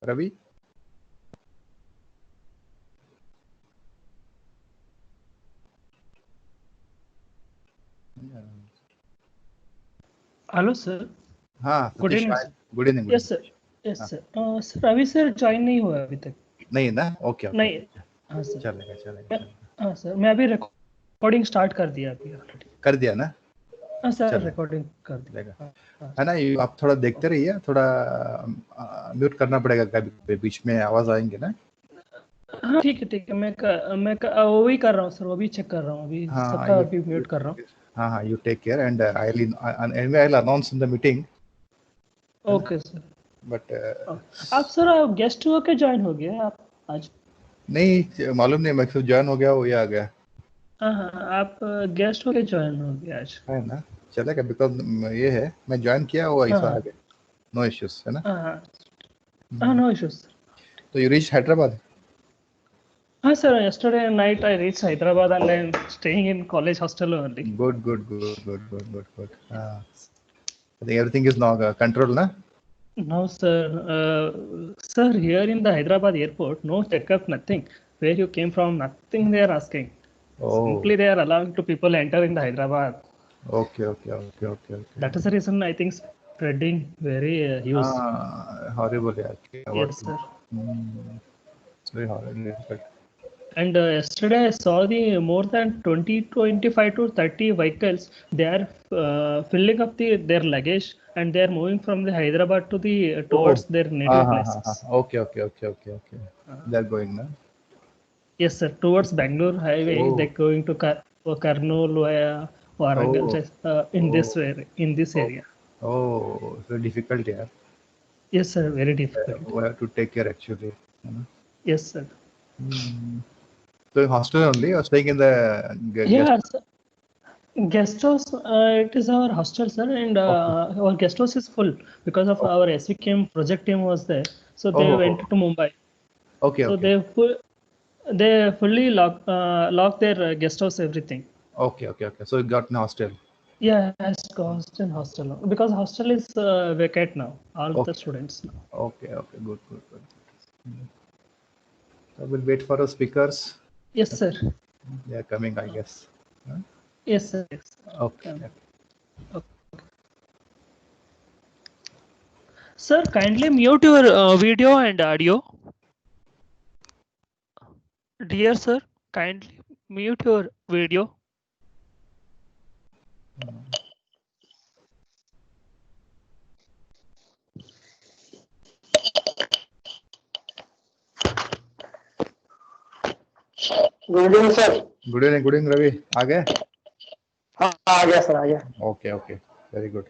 Ravi? Hello, sir. हाँ Good Satish, evening, हाय, sir. Good evening. Yes, sir. Yes, sir. Sir, अभी sir join नहीं हुआ अभी तक. नहीं ना, ओके ओके, नहीं. हाँ सर. चलेगा चलेगा चलेगा. हाँ सर, मैं अभी रिकॉर्डिंग स्टार्ट कर दिया अभी ऑलरेडी. कर दिया ना? हाँ सर, चलेगा. रिकॉर्डिंग कर दिया. चलेगा. हाँ, है ना, आप थोड़ा देखते रहिए, थोड़ा म्यूट करना पड़ेगा, कभी बीच में आवाज आएंगे ना. हाँ ठीक है. मैं वो भी कर रहा हूँ सर, वो भी चेक कर रहा हूँ अभी. हाँ, सबका अभी म्यूट कर रहा हूँ. हाँ हाँ, you take care and I'll announce in the meeting. Okay sir. But आप सर गेस्ट होके ज्वाइन हो गए आप आज? नहीं मालूम नहीं, मैं ज्वाइन हो गया, वो ये आ गया. हाँ, आप गेस्ट होके ज्वाइन हो गए आज. है ना, चलेगा, बिकॉज ये है, मैं ज्वाइन किया, वो ऐसा आ गया. नो इश्यूज, है ना. हाँ, नो इश्यूज. तो you reach Hyderabad? Hi sir, yesterday night I reached Hyderabad and I'm staying in college hostel only. Good. I think everything is now controlled, na? No sir, sir, here in the Hyderabad airport, no checkup, nothing. Where you came from, nothing they are asking. Oh. Simply they are allowing to people enter in the Hyderabad. Okay. That is the reason I think spreading very huge. Horrible, yaar. Yes sir. It's very horrible. And yesterday I saw the more than 25 to 30 vehicles. They are filling up their luggage and they are moving from the Hyderabad to the towards their native places. Okay. They're going, na? Yes sir, towards Bangalore highway. They're going to Karnool via Warangal. In this way, in this area. Oh, so difficult, yeah. Yes sir, very difficult. We have to take care actually. Yes sir. So in hostel only, or staying in the Yeah sir. Guest house, it is our hostel, sir, and Okay. our guest house is full because of Okay. our SVKM project team was there. So Oh, they oh, went oh. to Mumbai. Okay, So okay. they fully lock their guest house everything. Okay, okay, okay. So you got an hostel. Yeah, as cost in hostel now because hostel is vacant now. All the Okay, students now. okay, okay. Good, good, good. I will wait for the speakers. Yes, sir. They are coming, I guess. Huh? Yes, sir. Yes. Okay. Um, Okay. okay. Sir, kindly mute your video and audio. Dear sir, kindly mute your video. Good evening sir. Good evening, Ravi. आ गए? हाँ आ गया sir, आ गया। Okay, okay. Very good.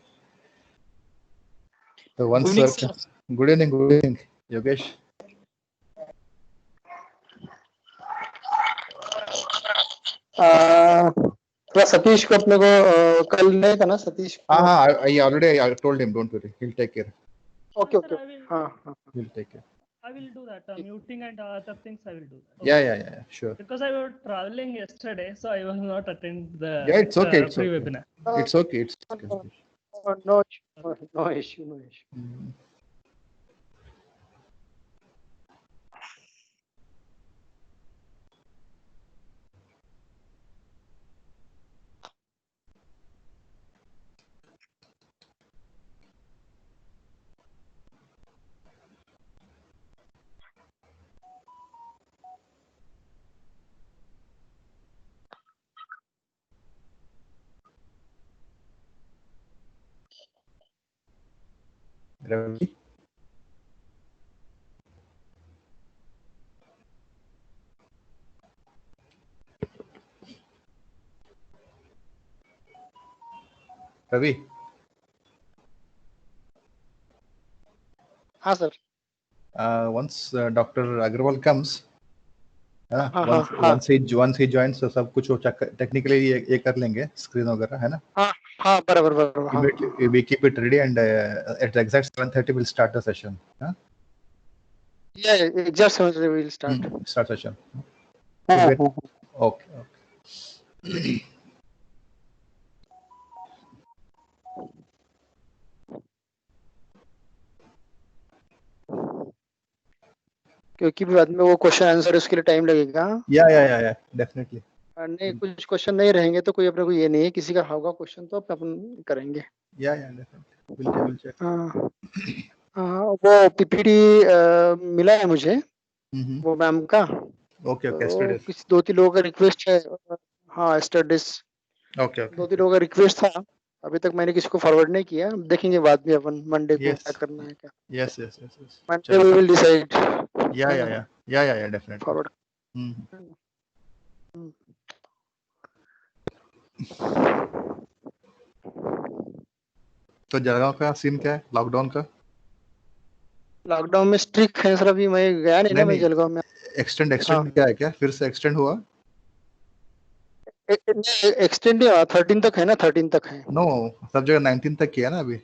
So once evening sir, sir. good evening, Yogesh. थोड़ा सतीश को अपने को कल नहीं था ना सतीश को। हाँ, I already I told him. Don't worry. He'll take care. Okay Sir, okay. हाँ हाँ। He'll take care. I will do that. Muting and other things I will do that. Yeah. Sure. Because I was traveling yesterday, so I was not attend the Yeah, it's okay. It's okay. pre-webinar. It's okay. It's okay. No no issue no issue. Ravi. Ravi. हाँ sir. Once Dr. Agarwal comes, है ना? हाँ हाँ हाँ once he joins, so सब कुछ वो technically ये कर लेंगे screen वगैरह, है ना? हाँ हाँ बराबर बराबर। हाँ Immediately we keep it ready, and at the exact 7:30 we'll start the session. Huh? या एग्जैक्ट समझ रहे विल स्टार्ट। Start session. हाँ So wait. हाँ। Okay. क्योंकि बाद में वो क्वेश्चन आंसर उसके लिए टाइम लगेगा। Yeah. Definitely. नहीं कुछ क्वेश्चन नहीं रहेंगे तो कोई अपने को ये नहीं है, किसी का होगा क्वेश्चन तो अपन करेंगे। Yeah. Definitely. We'll check. हाँ हाँ वो पीपीटी मिला है मुझे वो मैम का। Okay. तो Yesterday. किसी 2-3 लोगों का रिक्वेस्ट है। हाँ स्टडीज Okay. 2-3 लोगों का रिक्वेस्ट था, अभी तक मैंने किसी को फॉरवर्ड नहीं किया, देखेंगे बाद में अपन मंडे को क्या Yes. करना है क्या। Yes. Monday we will decide. Yeah. Definitely. Forward. तो जलगांव का सीन क्या है लॉकडाउन का? लॉकडाउन में स्ट्रिक्ट है सर, अभी मैं गया नहीं ना, मैं जलगांव में। एक्सटेंड क्या है क्या? फिर से एक्सटेंड हुआ? एक्सटेंड 13 तक है ना, 13 तक है। नो, सब जगह 19 तक किया ना अभी।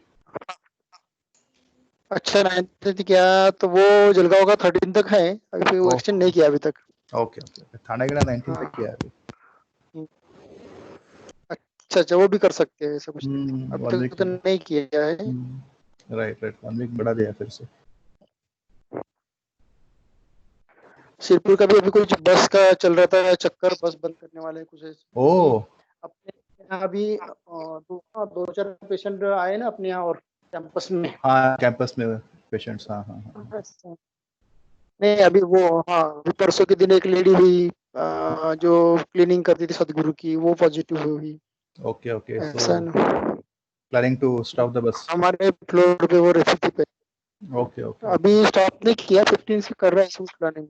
अच्छा 9 तक किया, तो वो जलगांव का 13 तक है, अभी वो एक्सटेंड नहीं किया अभी तक। ओके थाना का 19 तक किया अभी। अच्छा वो भी कर सकते हैं, ऐसा कुछ अभी तक तो नहीं किया है। राइट 1 वीक बढ़ा दिया फिर से। सिरपुर का भी अभी कुछ बस का चल रहा था चक्कर, बस बंद करने वाले कुछ अपने यहाँ अभी 2-4 पेशेंट आए ना अपने यहाँ और कैंपस में। हाँ कैंपस में पेशेंट्स। हाँ नहीं अभी वो अभी परसों के दिन एक लेडी हुई जो क्लीनिंग करती थी सदगुरु की, वो पॉजिटिव हुई। Okay so planning to stop the bus. हमारे फ्लोर पे वो रहती थी। ओके अभी स्टॉप नहीं किया, 15 से कर रहा है प्लानिंग।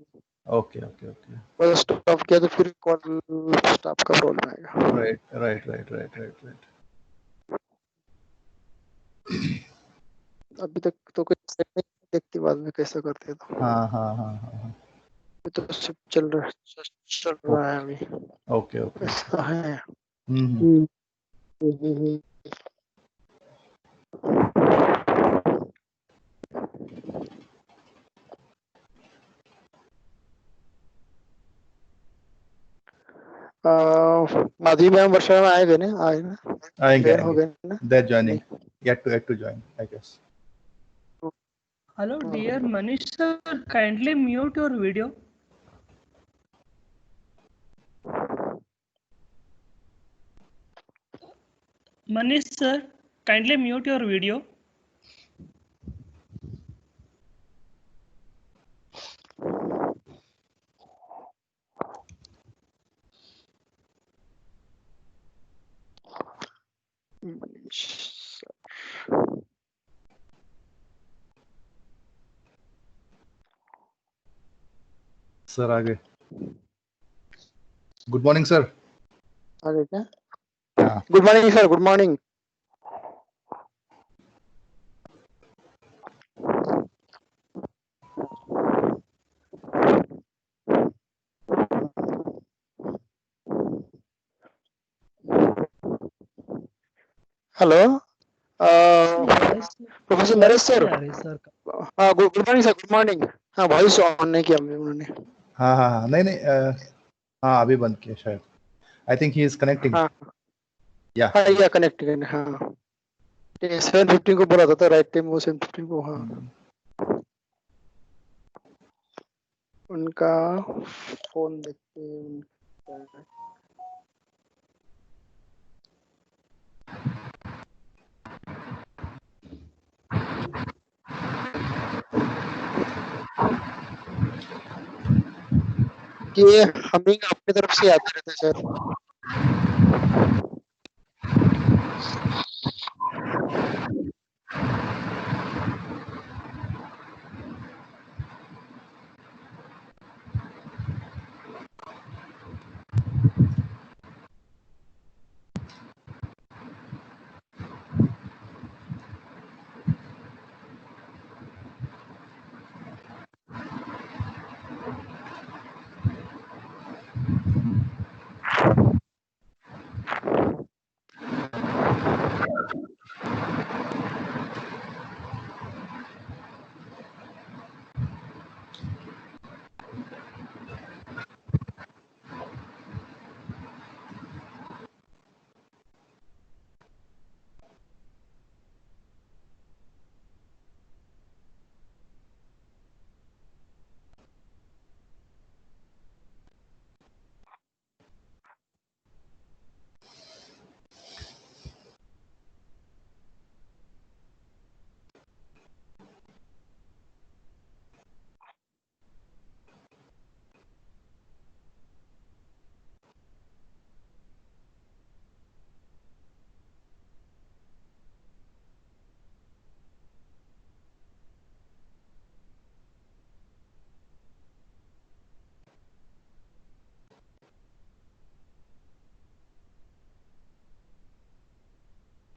ओके बस स्टॉप किया तो फिर कॉल स्टॉप का प्रॉब्लम आएगा। राइट। अभी तक तो कुछ देखते बाद में कैसा करते हैं तो। हाँ तो सब चल रहा है अभी। ओके ऐसा है। माधवी मैम वर्षा में आएंगे ना? आएंगे हो गए ना? They're joining. Yet to join, I guess. Hello, dear Manish sir, kindly mute your video. Manish sir, kindly mute your video. Sir, आगे. Good morning, sir. आगे क्या? Yeah. Good morning, sir. Good morning. Hello. Professor Naresh sir. Good morning, sir. Good morning. हाँ, voice on नहीं किया उन्होंने. हाँ नहीं हाँ अभी बंद किया शायद. I think he is connecting. Yeah. हाँ या कनेक्टिंग. हाँ 7:15 को बोला था राइट टाइम वो 7:15 को. हाँ उनका फोन देखते हैं. ये हमिंग अपनी तरफ से आता रहता है सर.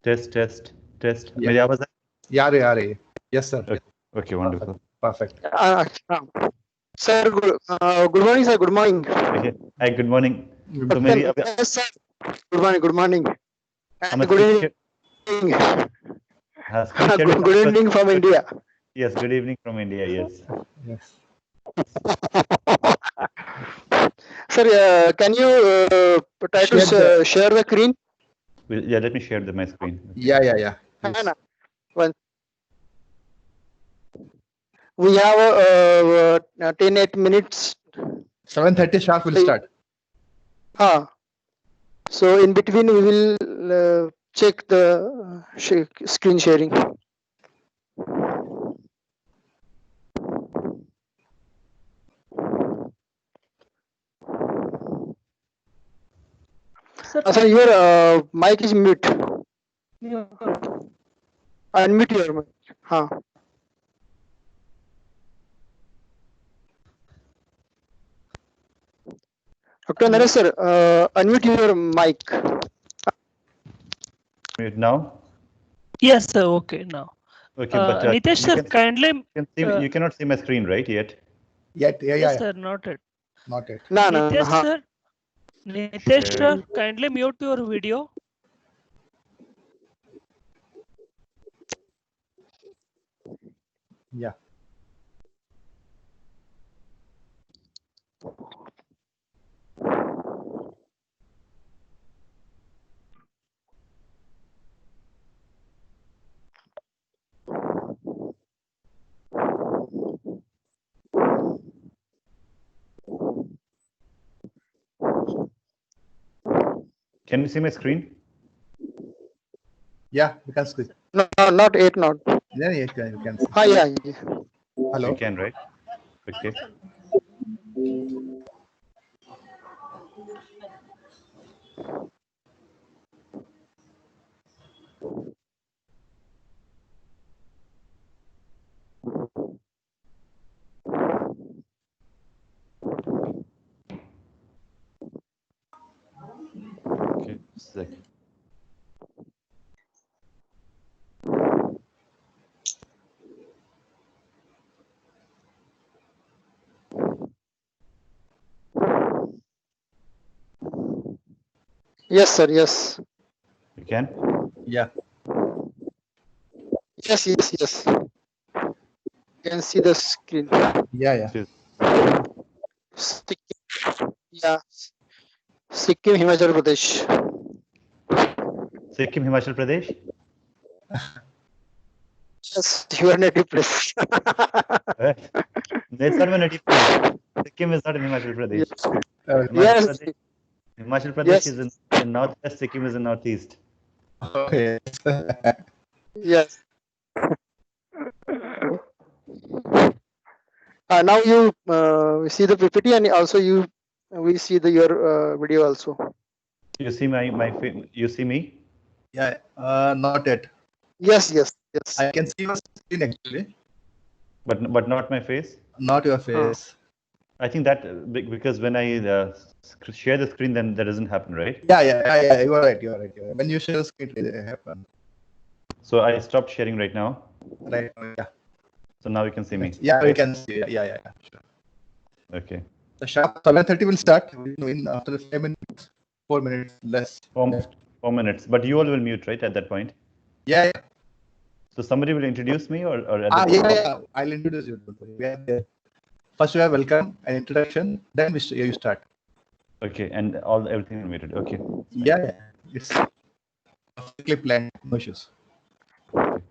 Test Yeah. मेरी आवाज आ रही है. Yes sir. Okay, wonderful. Perfect. Sir good morning sir. Good morning. Hi, good morning. तो मेरी Yes sir. Good morning. Good evening. Good evening from India. Yes, good evening from India. Yes. Sir, can you try to share the screen? Yeah, let me share my screen. Yeah. Yes. We have 10 minutes. 7:30 sharp will start. So in between we will check the screen sharing. Sir, your mic is mute. Unmute your mic. Dr. Naresh sir, unmute your mic. Mute now? Yes sir, okay now. Okay, but Nitesh sir, kindly... you cannot see my screen, right, yet? Yeah. Yes sir, not yet. No. Nitesh sir, kindly mute your video. Yeah. Can you see my screen? Yeah, we can see. No, not 8, not. Yeah, you can see. Hi, yeah. Hello. You can, right? Okay. Okay, sec. Yes, sir. Yes. You can? Yeah. Yes, yes, yes. You can see the screen. Yeah. This is- Sikkim, yeah. Sikkim, Himachal Pradesh. Sikkim, Himachal Pradesh? Yes, your native place. That's not my native place. Sikkim is not in Himachal Pradesh. Himachal Yes. Pradesh, Himachal Pradesh Yes. is in northwest, Sikkim is in northeast. Okay. Yes. Now you see the PPT, and also we see your video also. You see you see me? Yeah. Not yet. Yes. I can see your screen actually, But not my face? not your face. I think that because when I share the screen, then that doesn't happen, right? Yeah. You are right. When you share the screen, it happen. So I stopped sharing right now. Right. Yeah. So now you can see me. Yeah, we right? can see. Yeah. Sure. Okay. The sharp 7:30 will start. In after 5 minutes, 4 minutes less. 4 minutes. But you all will mute, right, at that point? Yeah. So somebody will introduce me or at the Yeah. I'll introduce you. We are there. First, you have welcome and introduction. Then you start. Okay, and everything will muted. Okay. Yeah. It's perfectly planned. No issues. Okay.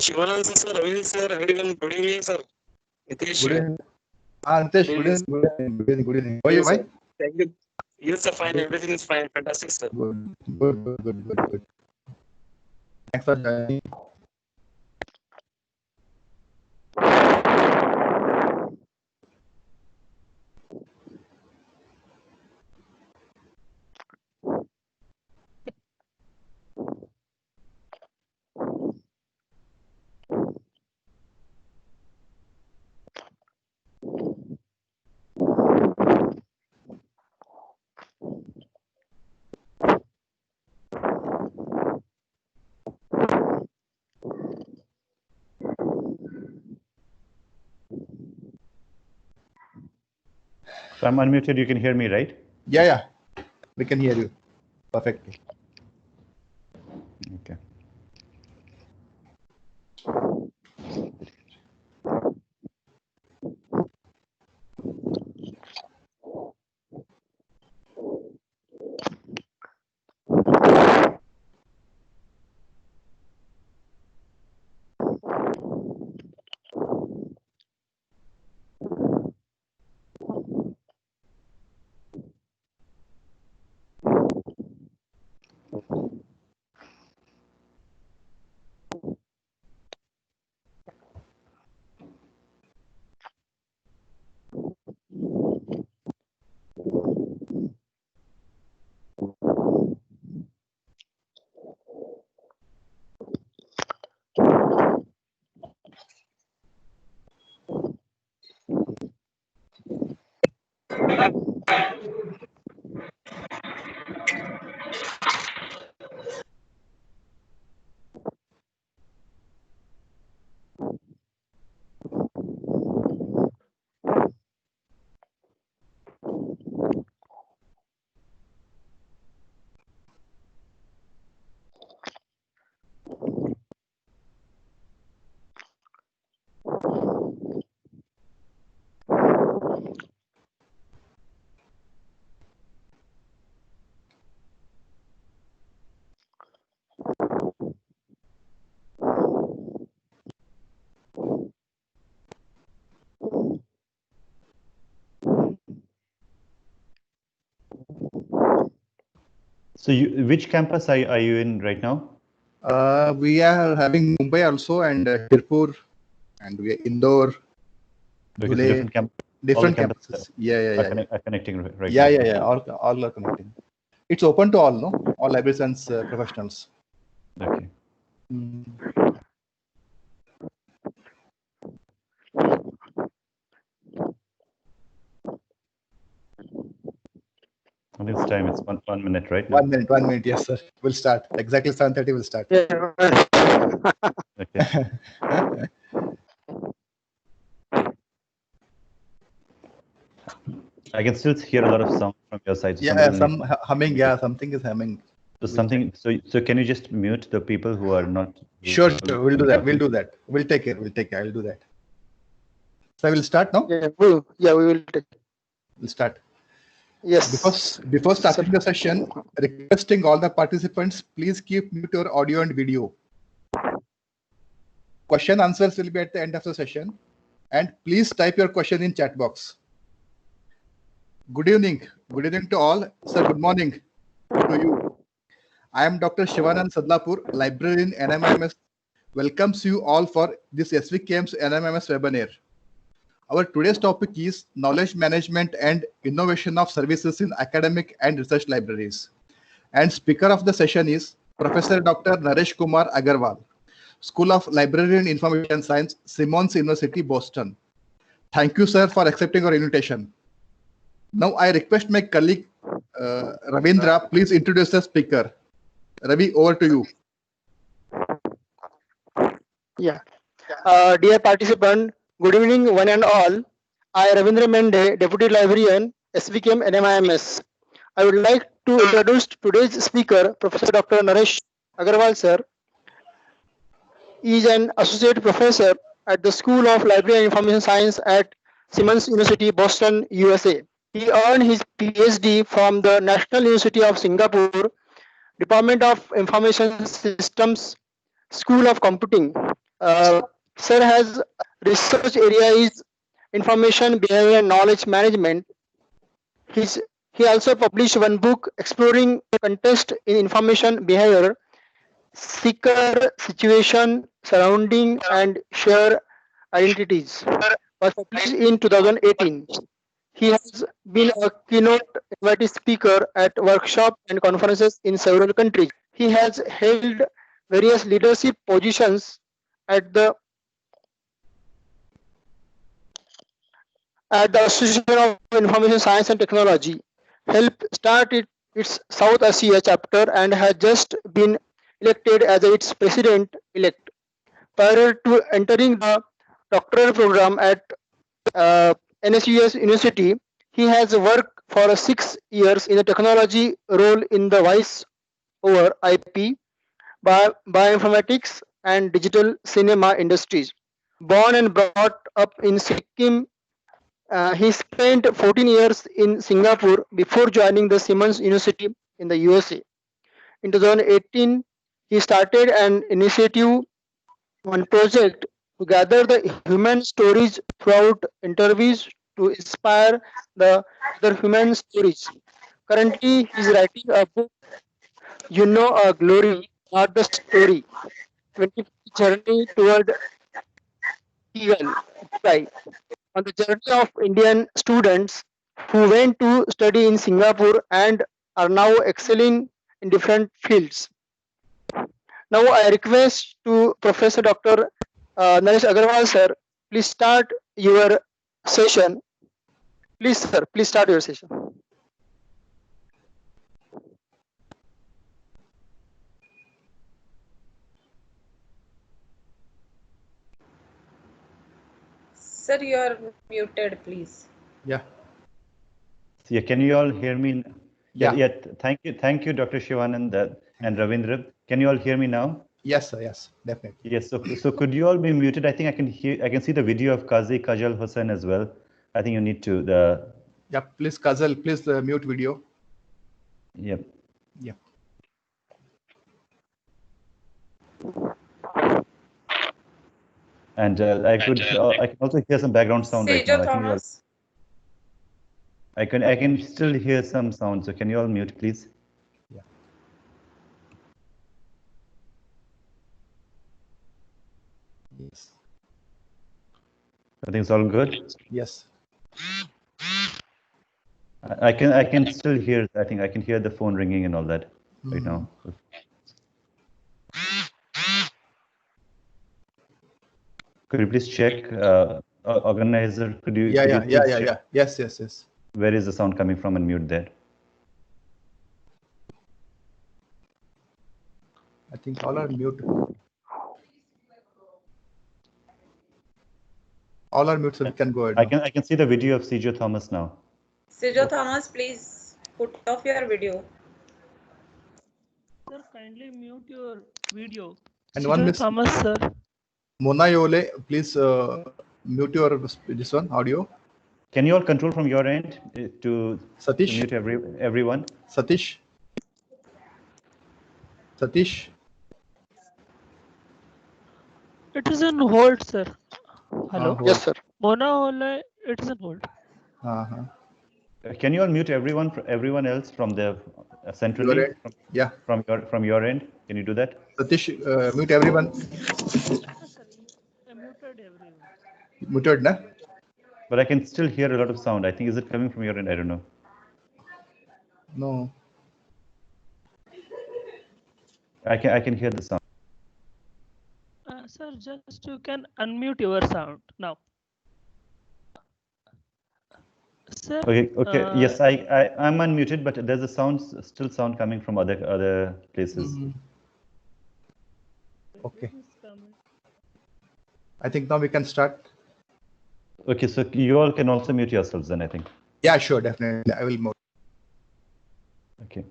Shivanand sir, Ravi sir, everyone, good evening, sir. Nitish. Good evening. Nitesh, good evening. How are you, Mike? Thank you. Yes, sir, fine. Everything is fine. Fantastic, sir. Good. Thanks for joining. So I'm unmuted. You can hear me, right? Yeah. We can hear you perfectly. Okay. So which campus are you in right now? We are having Mumbai also, and Shirpur, and we are Indore, Because Dhule, different all the campuses. Yeah. are connecting right Yeah, now. yeah. All are connecting. It's open to all, no? All library science professionals. Okay. And it's time. It's 1 minute, right? 1 minute. 1 minute. Yes, sir. We'll start. Exactly 7:30. We'll start. Yeah. Okay. I can still hear a lot of sound from your side. So Yeah, some humming. Yeah, something is humming. So something. So can you just mute the people who are not? Sure. We'll do that. We'll do that. We'll take it. I'll do that. So we'll start now. Yeah, we will take. We'll start. Yes. Before starting the session, requesting all the participants, please keep mute your audio and video. Question answers will be at the end of the session, and please type your question in chat box. Good evening to all. Sir, good morning to you. I am Dr. Shivanand Sadlapur, librarian NMIMS. Welcomes you all for this SVKM's NMIMS webinar. Our today's topic is knowledge management and innovation of services in academic and research libraries. And speaker of the session is Professor Dr. Naresh Kumar Agarwal, School of Library and Information Science, Simmons University, Boston. Thank you, sir, for accepting our invitation. Now I request my colleague Ravindra, please introduce the speaker. Ravi, over to you. Yeah. Dear participant, good evening one and all. I, Ravindra Mende, Deputy Librarian, SVKM NMIMS. I would like to introduce today's speaker, Professor Dr. Naresh Agarwal, sir. He is an Associate Professor at the School of Library and Information Science at Simmons University, Boston, USA. He earned his PhD from the National University of Singapore, Department of Information Systems, School of Computing. Sir has research area is information behavior and knowledge management. He also published one book exploring context in information behavior, seeker situation, surrounding and share identities. Was published in 2018. He has been a keynote invited speaker at workshops and conferences in several countries. He has held various leadership positions at the Association of Information Science and Technology, helped start its South Asia chapter and has just been elected as its president-elect. Prior to entering the doctoral program at NSUS University, he has worked for 6 years in a technology role in the voice over IP, bioinformatics, and digital cinema industries. Born and brought up in Sikkim, he spent 14 years in Singapore before joining the Simmons University in the USA. In 2018, he started an initiative, one project, to gather the human stories throughout interviews to inspire the other human stories. Currently, he is writing a book, You Know a Glory, Not the Story, 20 Journey Toward Eagle. On the journey of Indian students who went to study in Singapore and are now excelling in different fields. Now I request to Professor Dr. Naresh Agarwal, sir, please start your session. Please, sir, please start your session. Sir, you are muted, please. Yeah. Yeah, can you all hear me? Yeah. Thank you, Dr. Shivanand and Ravindra. Can you all hear me now? Yes, sir. Yes, definitely. Yes. So could you all be muted? I think I can see the video of Qazi Kajal Hussain as well. I think you need to Yeah, please, Kajal, please mute video. Yep. Yeah. And I can also hear some background sound right now. Thomas. I can still hear some sound. So can you all mute, please? Yeah. I think it's all good. Yes. I can still hear. I think I can hear the phone ringing and all that right now. Could you please check, organizer? Could you? Yeah. Check Yes. Where is the sound coming from and mute that? I think all are mute. All are mute, so we can go ahead. I can see the video of Cjo Thomas now. Cjo Thomas, please put off your video. Sir, kindly mute your video. And Cjo one miss, Thomas, sir. Mona Yole, please mute your this one audio. Can you all control from your end to Satish? mute everyone? Satish? It is on hold, sir. Hello? Yes, sir. Mona Ole, it is on hold. Can you all mute everyone else from the centrally? From your end, can you do that? Satish, mute everyone. I muted everyone. Muted, na? But I can still hear a lot of sound. I think, is it coming from your end? I don't know. No. I can hear the sound. Sir, just you can unmute your sound now. Sir. Okay. Yes, I'm unmuted, but there's a sound coming from other places. Okay. I think now we can start. Okay, so you all can also mute yourselves then, I think. Yeah, sure, definitely. I will mute. Okay.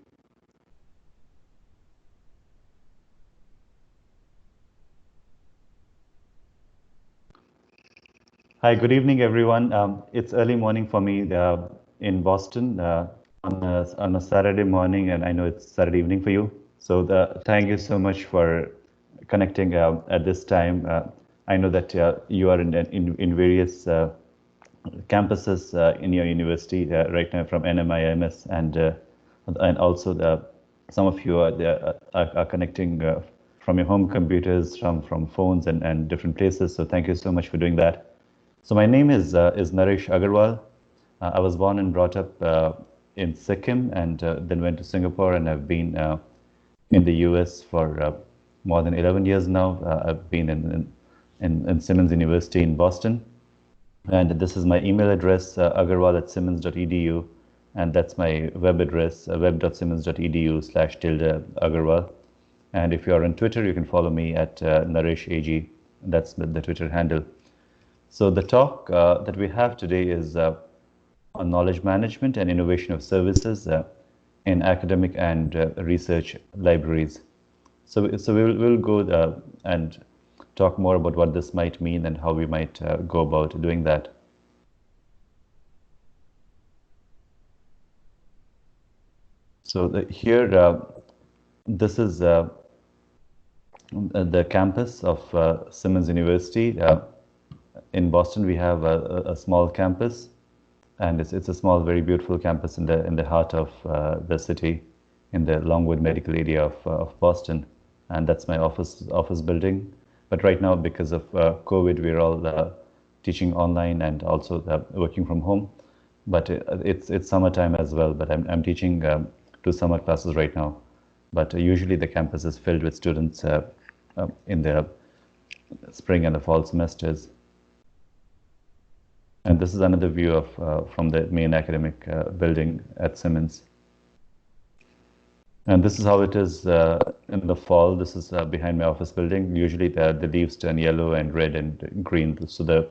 Hi, good evening, everyone. It's early morning for me in Boston on a Saturday morning, and I know it's Saturday evening for you. So thank you so much for connecting at this time. I know that you are in various campuses in your university right now, from NMIMS, and also some of you are connecting from your home computers, from phones and different places. So thank you so much for doing that. So my name is Naresh Agarwal. I was born and brought up in Sikkim, and then went to Singapore, and I've been in the US for more than 11 years now. I've been in Simmons University in Boston. And this is my email address, agarwal@simmons.edu. And that's my web address, web.simmons.edu/Agarwal. And if you are on Twitter, you can follow me at NareshAG. That's the Twitter handle. So the talk that we have today is on knowledge management and innovation of services in academic and research libraries. So we'll go and talk more about what this might mean and how we might go about doing that. So here, this is the campus of Simmons University. In Boston, we have a small campus, and it's a small, very beautiful campus in the heart of the city, in the Longwood medical area of Boston, and that's my office building. But right now, because of COVID, we're all teaching online and also working from home. But it's summertime as well. But I'm teaching 2 summer classes right now. But usually the campus is filled with students in the spring and the fall semesters. And this is another view of from the main academic building at Simmons. And this is how it is in the fall. This is behind my office building. Usually the leaves turn yellow and red and green. So the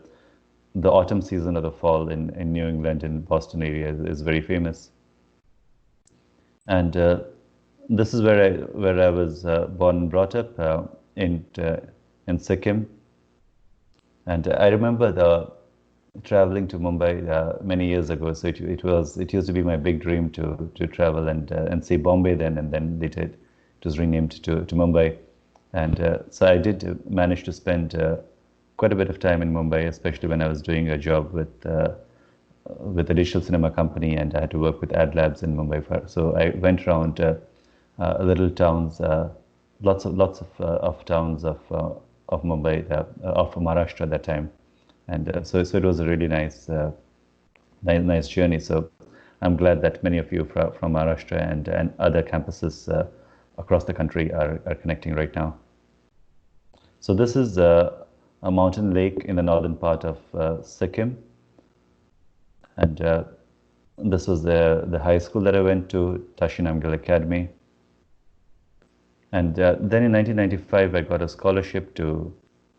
autumn season of the fall in New England and Boston area is very famous. And this is where I was born and brought up in Sikkim. And I remember traveling to Mumbai many years ago. So it used to be my big dream to travel and see Bombay then, and then later it was renamed to Mumbai. And so I did manage to spend quite a bit of time in Mumbai, especially when I was doing a job with a digital cinema company, and I had to work with ad labs in Mumbai. So I went around little towns, lots of towns of Mumbai, of Maharashtra at that time. And so it was a really nice journey. So I'm glad that many of you from Maharashtra and other campuses across the country are connecting right now. So this is a mountain lake in the northern part of Sikkim. And this was the high school that I went to, Tashinamgal Academy. And then in 1995, I got a scholarship to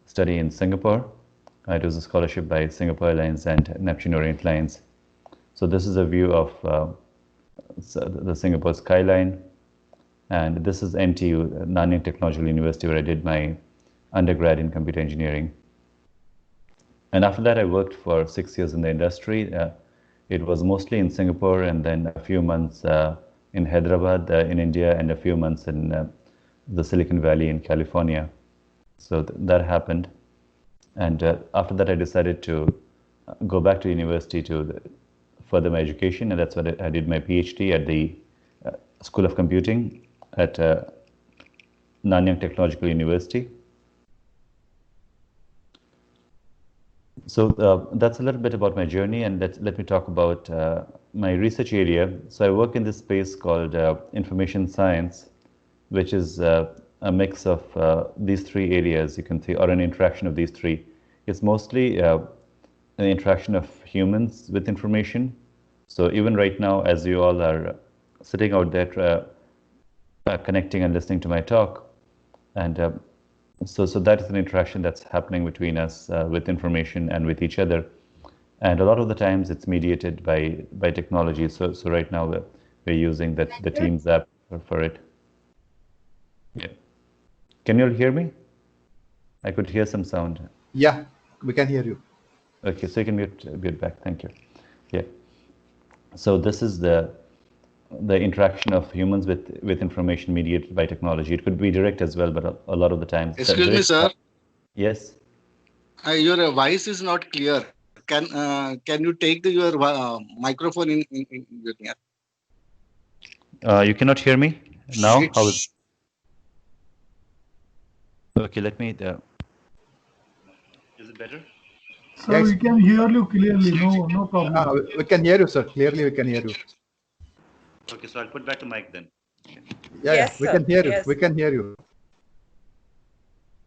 study in Singapore. It was a scholarship by Singapore Airlines and Neptune Orient Lines. So this is a view of the Singapore skyline. And this is NTU, Nanyang Technological University, where I did my undergrad in computer engineering. And after that, I worked for 6 years in the industry. It was mostly in Singapore, and then a few months in Hyderabad in India, and a few months in the Silicon Valley in California. So that happened. And after that, I decided to go back to university to further my education, and that's what I did my PhD at the School of Computing at Nanyang Technological University. So that's a little bit about my journey, and let me talk about my research area. So I work in this space called information science, which is a mix of these three areas, you can see, or an interaction of these three. It's mostly an interaction of humans with information. So even right now, as you all are sitting out there connecting and listening to my talk, and so that is an interaction that's happening between us with information and with each other. And a lot of the times it's mediated by technology. So right now we're using the Teams app for it. Yeah. Can you all hear me? I could hear some sound. Yeah, we can hear you. Okay, so you can mute back. Thank you. Yeah. So this is the interaction of humans with information mediated by technology. It could be direct as well, but a lot of the times. Excuse me, sir. Yes. Your voice is not clear. Can you take your microphone in your ear? You cannot hear me now. How is? Okay, let me. Is it better? Sir, yes. We can hear you clearly. No problem. We can hear you, sir. Clearly, we can hear you. Okay, so I'll put back the mic then. Yeah, yes, we can hear you. Yes. We can hear you.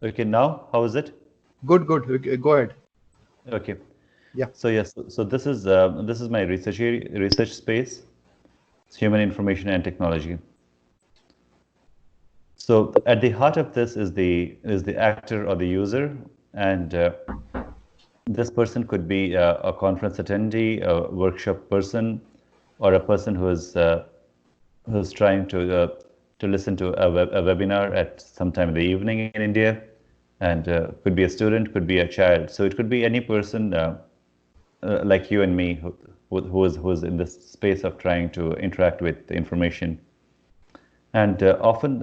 Okay, now how is it? Good. Go ahead. Okay. Yeah. So yes, so this is my research space. It's human information and technology. So at the heart of this is the actor or the user, and this person could be a conference attendee, a workshop person, or a person who's trying to listen to a webinar at some time in the evening in India, and could be a student, could be a child. So it could be any person like you and me who's in this space of trying to interact with the information. And often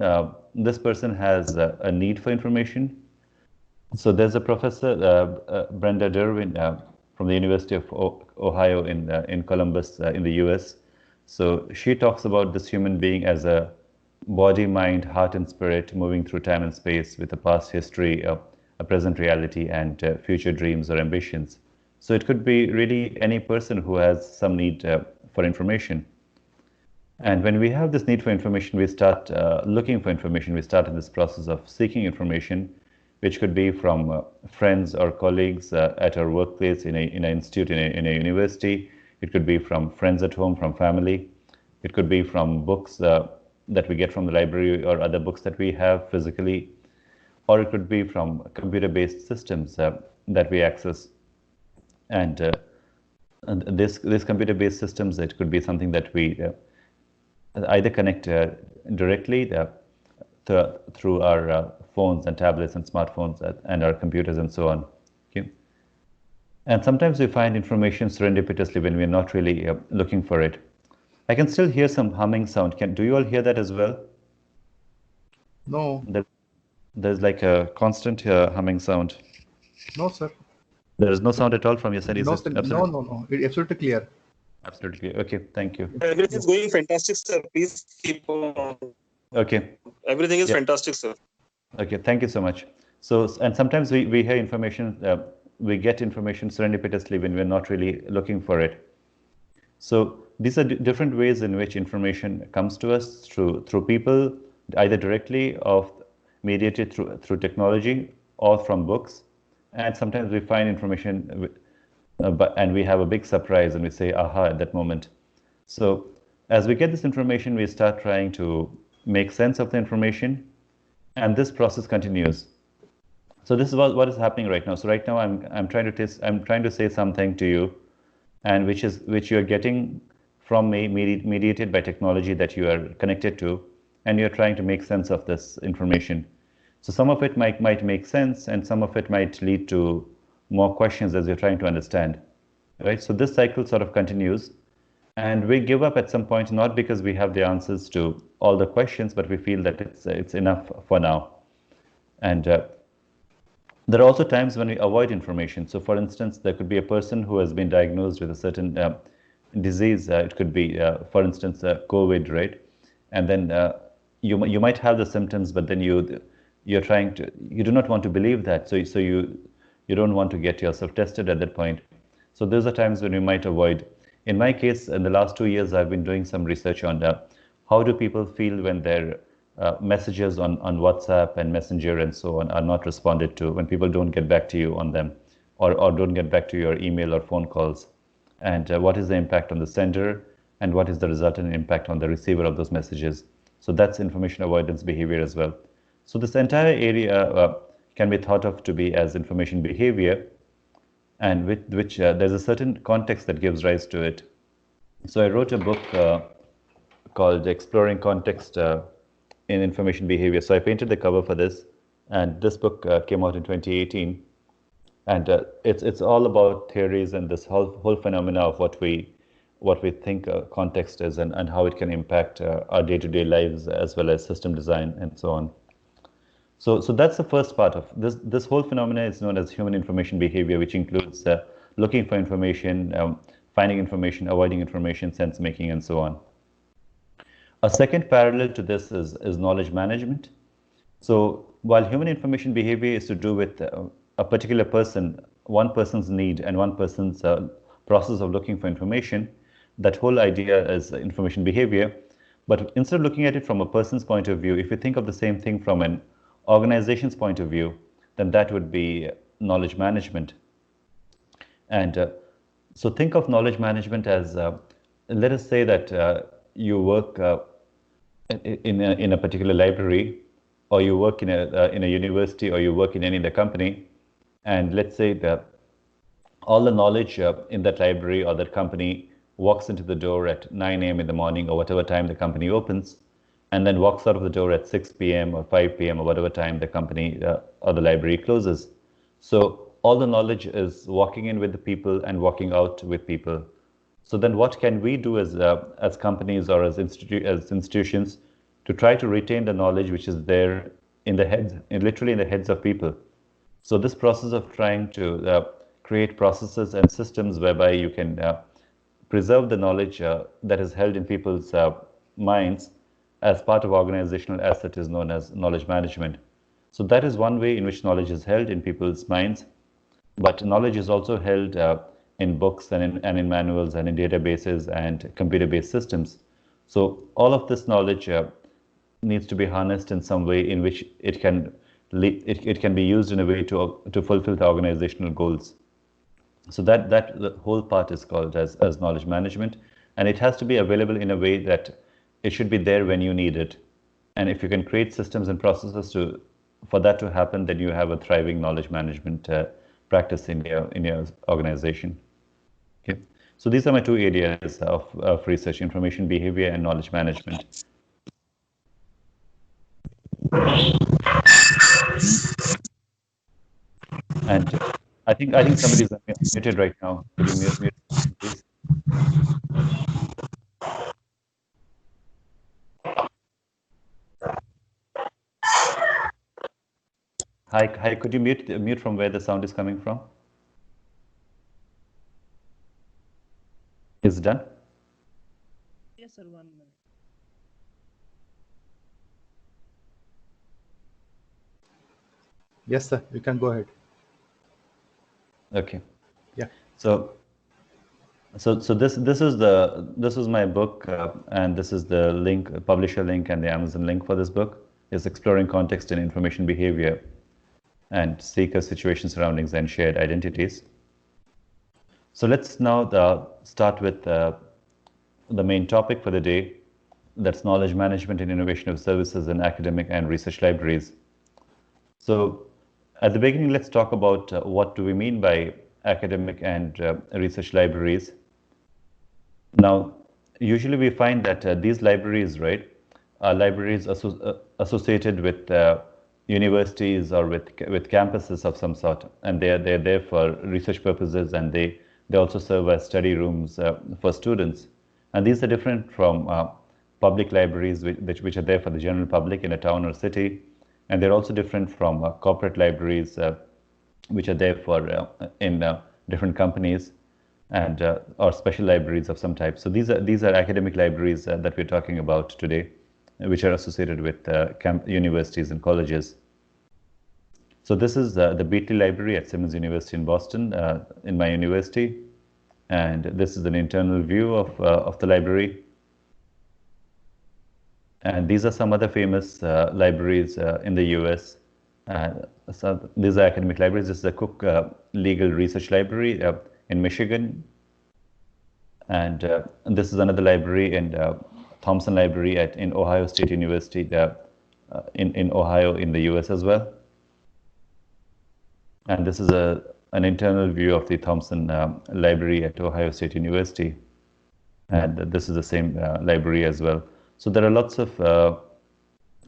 this person has a need for information. So there's a professor, Brenda Derwin, from the University of Ohio in Columbus, in the US. So she talks about this human being as a body, mind, heart, and spirit moving through time and space with a past history, a present reality, and future dreams or ambitions. So it could be really any person who has some need for information. And when we have this need for information, we start looking for information. We start in this process of seeking information, which could be from friends or colleagues at our workplace, in an institute, in a university. It could be from friends at home, from family. It could be from books that we get from the library or other books that we have physically. Or it could be from computer-based systems that we access. And this computer-based systems, it could be something that we either connect directly through our phones and tablets and smartphones and our computers and so on. Okay? And sometimes we find information serendipitously when we're not really looking for it. I can still hear some humming sound. Do you all hear that as well? No. There's like a constant humming sound. No, sir. There is no sound at all from your side? No. It's absolutely clear. Absolutely clear. Okay, thank you. Everything is going fantastic, sir. Please keep on. Okay. Everything is fantastic, sir. Okay, thank you so much. So, and sometimes we hear information we get information serendipitously when we're not really looking for it. So these are different ways in which information comes to us through people, either directly or mediated through technology or from books. And sometimes we find information and we have a big surprise and we say, aha, at that moment. So as we get this information, we start trying to make sense of the information, and this process continues. So this is what is happening right now. So right now I'm trying to say something to you, and which you are getting from me, mediated by technology that you are connected to, and you're trying to make sense of this information. So some of it might make sense, and some of it might lead to more questions as you're trying to understand, right? So this cycle sort of continues, and we give up at some point, not because we have the answers to all the questions, but we feel that it's enough for now. And there are also times when we avoid information. So for instance, there could be a person who has been diagnosed with a certain disease. It could be, for instance, COVID, right? And then you might have the symptoms, but then you do not want to believe that. So you don't want to get yourself tested at that point. So those are times when we might avoid. In my case, in the last 2 years, I've been doing some research on how do people feel when their messages on WhatsApp and Messenger and so on are not responded to, when people don't get back to you on them, or don't get back to your email or phone calls. And what is the impact on the sender, and what is the resultant impact on the receiver of those messages? So that's information avoidance behavior as well. So this entire area can be thought of to be as information behavior, and which there's a certain context that gives rise to it. So I wrote a book called Exploring Context in Information Behavior. So I painted the cover for this, and this book came out in 2018. And it's all about theories and this whole phenomena of what we think context is, and how it can impact our day-to-day lives, as well as system design and so on. So that's the first part of this. This whole phenomena is known as human information behavior, which includes looking for information, finding information, avoiding information, sense making, and so on. A second parallel to this is knowledge management. So while human information behavior is to do with a particular person, one person's need and one person's process of looking for information, that whole idea is information behavior. But instead of looking at it from a person's point of view, if you think of the same thing from an organization's point of view, then that would be knowledge management. And so think of knowledge management as, let us say that you work in a particular library, or you work in a university, or you work in any other company, and let's say that all the knowledge in that library or that company walks into the door at 9 a.m. in the morning, or whatever time the company opens, and then walks out of the door at 6 p.m. or 5 p.m. or whatever time the company or the library closes. So all the knowledge is walking in with the people and walking out with people. So then what can we do as companies or as institutions to try to retain the knowledge which is there in the heads, literally in the heads of people? So this process of trying to create processes and systems whereby you can preserve the knowledge that is held in people's minds as part of organizational asset is known as knowledge management. So that is one way in which knowledge is held in people's minds, but knowledge is also held in books and in manuals and in databases and computer-based systems. So all of this knowledge needs to be harnessed in some way in which it can be used in a way to fulfill the organizational goals. So that the whole part is called as knowledge management, and it has to be available in a way that it should be there when you need it. And if you can create systems and processes for that to happen, then you have a thriving knowledge management practice in your organization. Okay, so these are my two areas of research: information behavior and knowledge management. And I think somebody's muted right now. Could you mute, please? Hi, could you mute from where the sound is coming from? Is it done? Yes, sir. 1 minute. Yes, sir. You can go ahead. Okay. Yeah. So this is my book, and this is the link, publisher link, and the Amazon link for this book. Is Exploring Context in Information Behavior and Seeker Situation Surroundings and Shared Identities. So let's now start with the main topic for the day. That's knowledge management and innovation of services in academic and research libraries. So at the beginning, let's talk about what do we mean by academic and research libraries. Now, usually we find that these libraries, right, are libraries associated with universities or with campuses of some sort, and they're there for research purposes, and they also serve as study rooms for students. And these are different from public libraries, which are there for the general public in a town or city, and they're also different from corporate libraries, which are there for in different companies, and or special libraries of some type. So these are academic libraries that we're talking about today, which are associated with universities and colleges. So this is the Beatley Library at Simmons University in Boston, in my university, and this is an internal view of the library. And these are some other famous libraries in the US. So these are academic libraries. This is the Cook Legal Research Library in Michigan. And this is another library in Thompson Library in Ohio State University in Ohio in the US as well. And this is an internal view of the Thompson Library at Ohio State University. And this is the same library as well. So there are lots of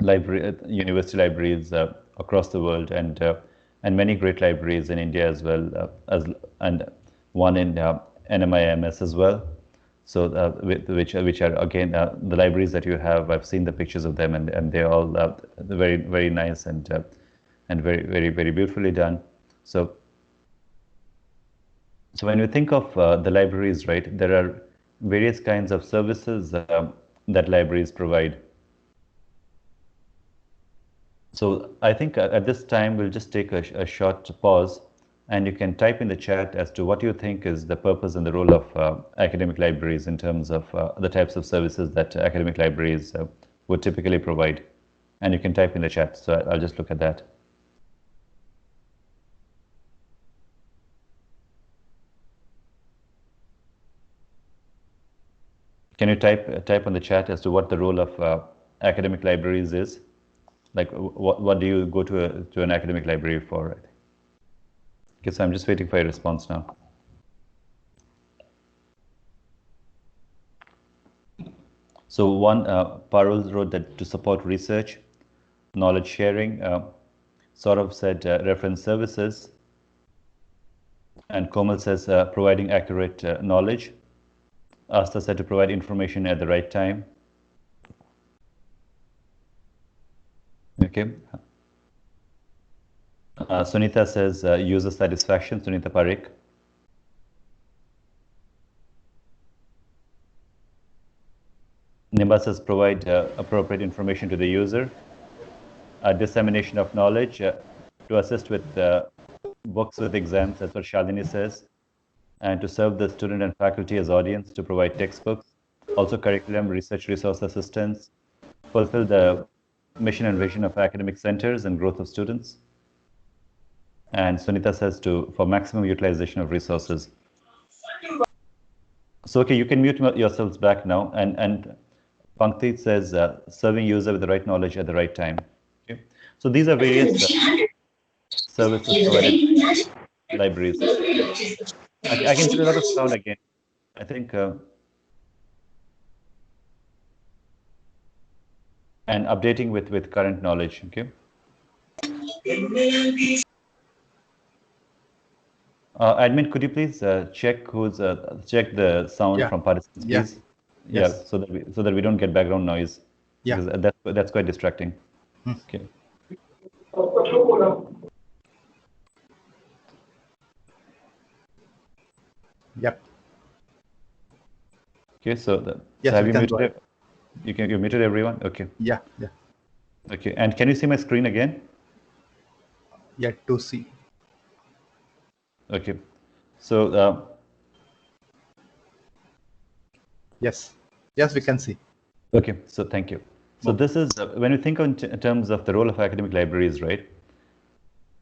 university libraries across the world, and many great libraries in India as well, and one in NMIMS as well. So which are again the libraries that you have. I've seen the pictures of them, and they're all very, very nice and very, very, very beautifully done. So when you think of the libraries, right, there are various kinds of services that libraries provide. So I think at this time we'll just take a short pause, and you can type in the chat as to what you think is the purpose and the role of academic libraries in terms of the types of services that academic libraries would typically provide. And you can type in the chat, so I'll just look at that. Can you type on the chat as to what the role of academic libraries is? Like, what do you go to an academic library for? Right? Okay, so I'm just waiting for your response now. So one, Parul wrote that to support research, knowledge sharing. Saurav said reference services. And Komal says providing accurate knowledge. Asta said to provide information at the right time. Okay. Sunita says user satisfaction, Sunita Parekh. Nimba says provide appropriate information to the user. Dissemination of knowledge to assist with books with exams, that's what Shalini says. And to serve the student and faculty as audience, to provide textbooks, also curriculum, research resource assistance, fulfill the mission and vision of academic centers and growth of students. And Sunita says for maximum utilization of resources. So, okay, you can mute yourselves back now. And Pankti says serving user with the right knowledge at the right time. Okay. So these are various services provided by libraries. I can hear a lot of sound again. I think, and updating with current knowledge. Okay. Admin, could you please check the sound from participants, please? Yeah, Yes. so that we don't get background noise. Yeah. Because that's quite distracting. Okay. Yep. Okay, so yes, so have you muted? You muted everyone? Okay. Yeah. Okay, and can you see my screen again? Yet to see. Okay. So Yes, yes, we can see. okay, so thank you. So this is when you think in terms of the role of academic libraries, right?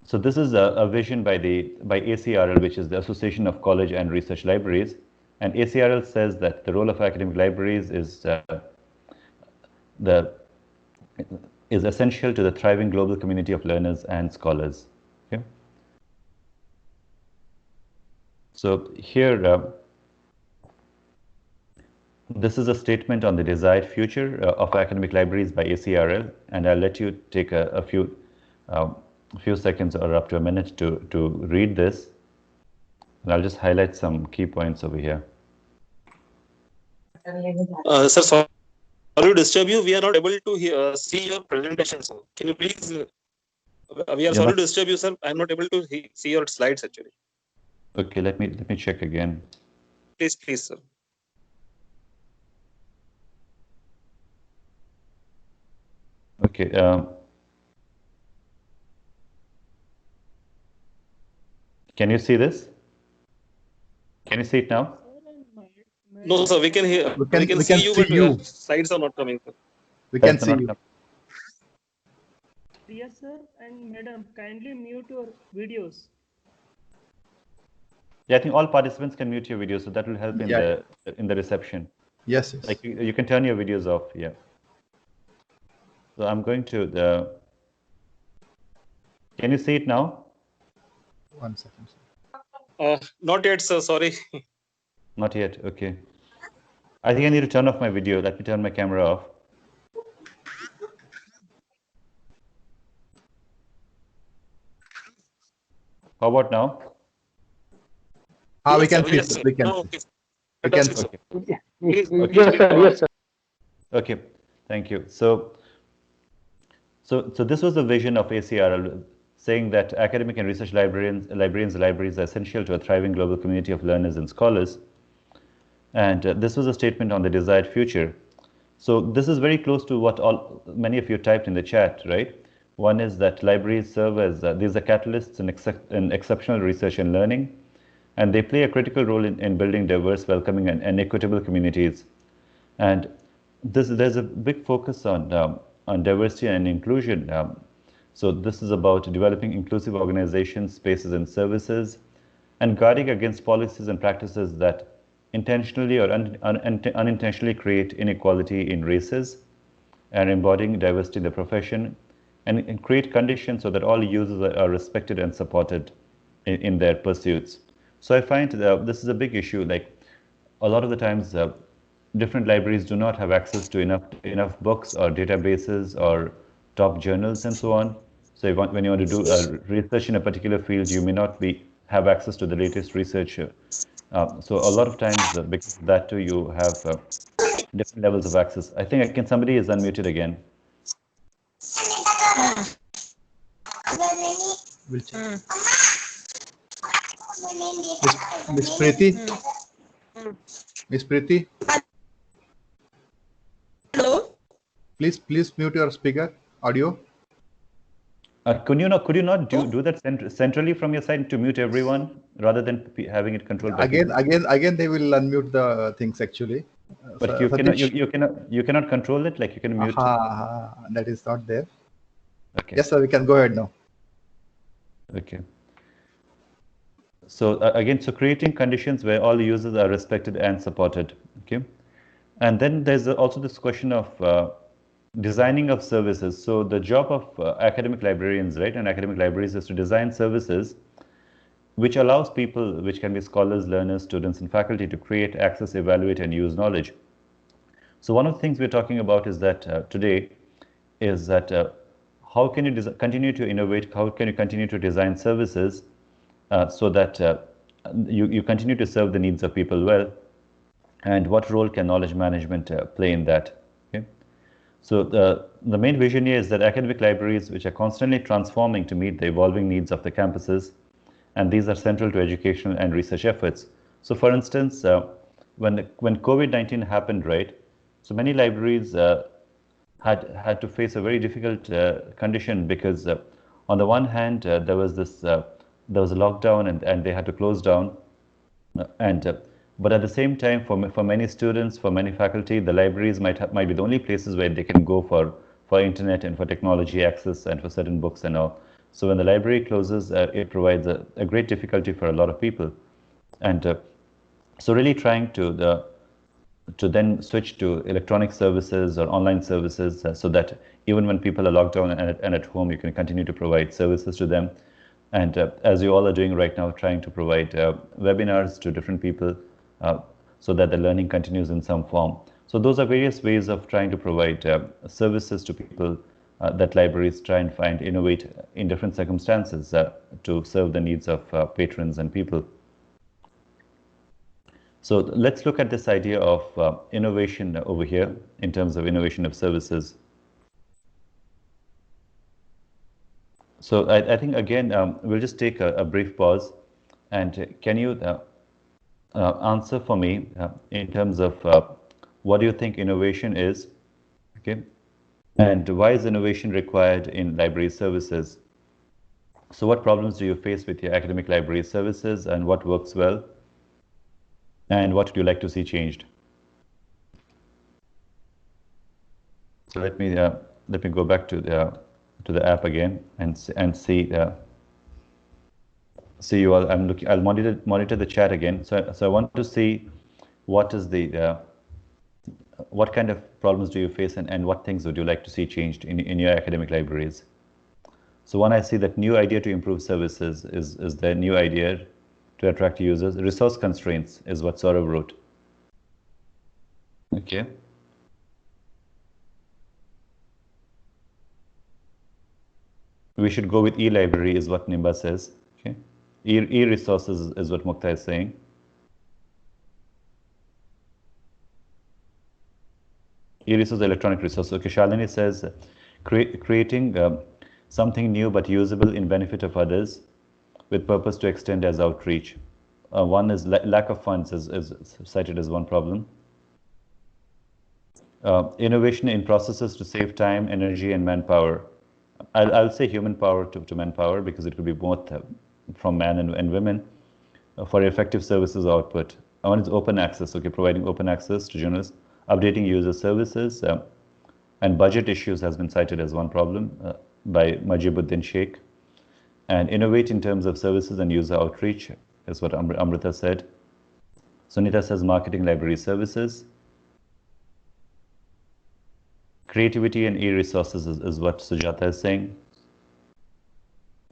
So this is a vision by ACRL, which is the Association of College and Research Libraries, and ACRL says that the role of academic libraries is essential to the thriving global community of learners and scholars. Okay. So here, this is a statement on the desired future of academic libraries by ACRL, and I'll let you take a few seconds or up to a minute to read this, and I'll just highlight some key points over here. Sir, sorry to disturb you. We are not able to see your presentation, sir. Can you please? We are sorry to disturb you, sir. I'm not able to see your slides actually. Okay, let me check again. Please, sir. Okay. Can you see this? Can you see it now? No, sir. We can hear. We can see you, but slides are not coming, sir. We can see you. Yes, sir. And madam, kindly mute your videos. Yeah, I think all participants can mute your video, so that will help in the reception. Yes. Like you can turn your videos off. Yeah. So I'm going to Can you see it now? 1 second. Not yet, sir. Sorry. Not yet. Okay. I think I need to turn off my video. Let me turn my camera off. How about now? We can see it. We can see. We can see. Okay. Yes, sir. Okay. Thank you. So this was the vision of ACRL, saying that academic and research libraries are essential to a thriving global community of learners and scholars. And this was a statement on the desired future. So this is very close to what many of you typed in the chat, right? One is that libraries serve as these are catalysts in exceptional research and learning, and they play a critical role in building diverse, welcoming, and equitable communities. And there's a big focus on diversity and inclusion. So this is about developing inclusive organizations, spaces, and services, and guarding against policies and practices that intentionally or unintentionally create inequality in races, and embodying diversity in the profession, and create conditions so that all users are respected and supported in their pursuits. So I find this is a big issue. Like a lot of the times, different libraries do not have access to enough books or databases or top journals and so on. So when you want to do research in a particular field, you may not have access to the latest research. So a lot of times, because of that too, you have different levels of access. I think somebody is unmuted again. We'll check. Miss Preeti? Miss Preeti? Hello? Please mute your speaker, audio. Could you not do that centrally from your side to mute everyone rather than having it controlled by again they will unmute the things actually. But you cannot control it, like you can mute. That is not there. Okay. Yes, sir, we can go ahead now. Okay. So again, creating conditions where all users are respected and supported. Okay. And then there's also this question of designing of services. So the job of academic librarians, right, and academic libraries is to design services which allows people, which can be scholars, learners, students, and faculty, to create, access, evaluate, and use knowledge. So one of the things we're talking about is that today is that how can you continue to innovate? How can you continue to design services so that you continue to serve the needs of people well? And what role can knowledge management play in that? Okay. So the main vision here is that academic libraries, which are constantly transforming to meet the evolving needs of the campuses, and these are central to educational and research efforts. So for instance, when COVID-19 happened, right, so many libraries had to face a very difficult condition because on the one hand, there was a lockdown and they had to close down. But at the same time, for many students, for many faculty, the libraries might be the only places where they can go for internet and for technology access and for certain books and all. So when the library closes, it provides a great difficulty for a lot of people. And so really trying to then switch to electronic services or online services so that even when people are locked down and at home, you can continue to provide services to them. And as you all are doing right now, trying to provide webinars to different people so that the learning continues in some form. So those are various ways of trying to provide services to people that libraries try and find, innovate in different circumstances to serve the needs of patrons and people. So let's look at this idea of innovation over here in terms of innovation of services. So I think, again, we'll just take a brief pause. And can you answer for me in terms of what do you think innovation is? Okay. And why is innovation required in library services? So what problems do you face with your academic library services, and what works well? And what would you like to see changed? So let me go back to the app again and see you all. I'll monitor the chat again. So I want to see what is what kind of problems do you face, and what things would you like to see changed in your academic libraries? So one, I see that new idea to improve services is the new idea to attract users. Resource constraints is what Saurav wrote. Okay. We should go with e-library is what Nimba says. Okay. E-resources is what Mukta is saying. E-resource, electronic resource. Okay, Shalini says creating something new but usable in benefit of others with purpose to extend as outreach. One is lack of funds is cited as one problem. Innovation in processes to save time, energy, and manpower. I'll say human power to manpower, because it could be both from man and women for effective services output. One is open access, okay, providing open access to journalists, updating user services, and budget issues has been cited as one problem by Majibuddin Sheikh. And innovate in terms of services and user outreach is what Amrita said. Sunita says marketing library services. Creativity and e-resources is what Sujata is saying.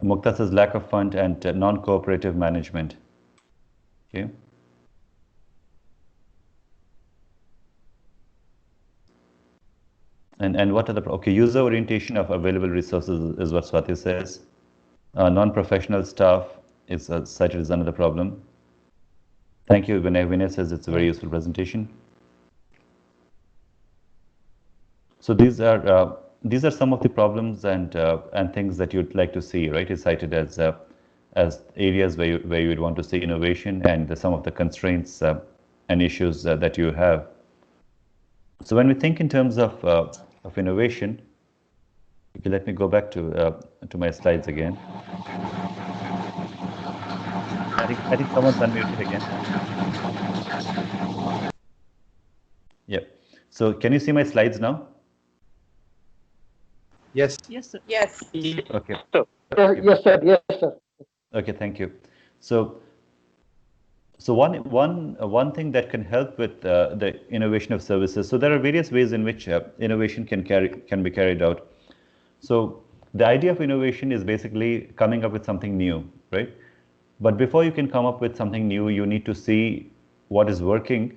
Mukta says lack of fund and non-cooperative management. Okay. And what are the, okay, user orientation of available resources is what Swati says. Non-professional staff is cited as another problem. Thank you, Vinay. Vinay says it's a very useful presentation. So these are some of the problems and things that you'd like to see, right? It's cited as areas where you would want to see innovation, and some of the constraints and issues that you have. So when we think in terms of innovation, okay, let me go back to my slides again. I think someone's unmuted again. Yeah. So can you see my slides now? Yes. Yes, sir. Yes. Okay. Yes, sir. Yes, sir. Okay, thank you. So one thing that can help with the innovation of services. So there are various ways in which innovation can be carried out. So the idea of innovation is basically coming up with something new, right? But before you can come up with something new, you need to see what is working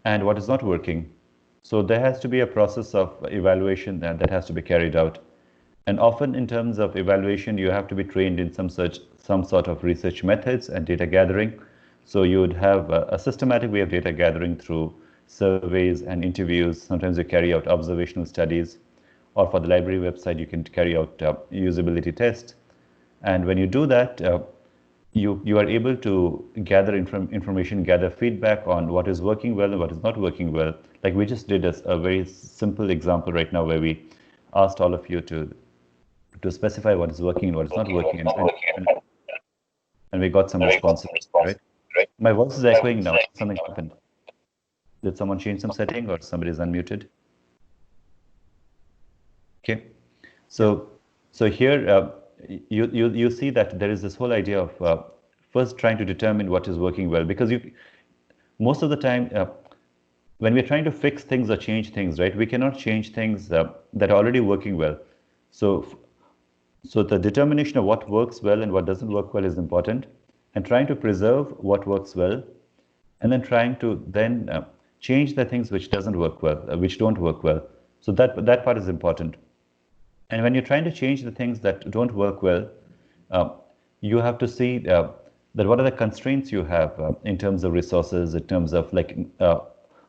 and what is not working. So there has to be a process of evaluation that has to be carried out. And often in terms of evaluation, you have to be trained in some sort of research methods and data gathering. So you would have a systematic way of data gathering through surveys and interviews. Sometimes you carry out observational studies, or for the library website, you can carry out usability tests. And when you do that, you are able to gather information, gather feedback on what is working well and what is not working well. Like we just did a very simple example right now where we asked all of you to specify what is working and what is not working, and we got some responses, right? My voice is echoing now. Something happened. Did someone change some setting or somebody is unmuted? Okay. So here you see that there is this whole idea of first trying to determine what is working well, because most of the time when we're trying to fix things or change things, right, we cannot change things that are already working well. So the determination of what works well and what doesn't work well is important, and trying to preserve what works well, and then trying to then change the things which doesn't work well, which don't work well. So that part is important. And when you're trying to change the things that don't work well, you have to see that what are the constraints you have in terms of resources, in terms of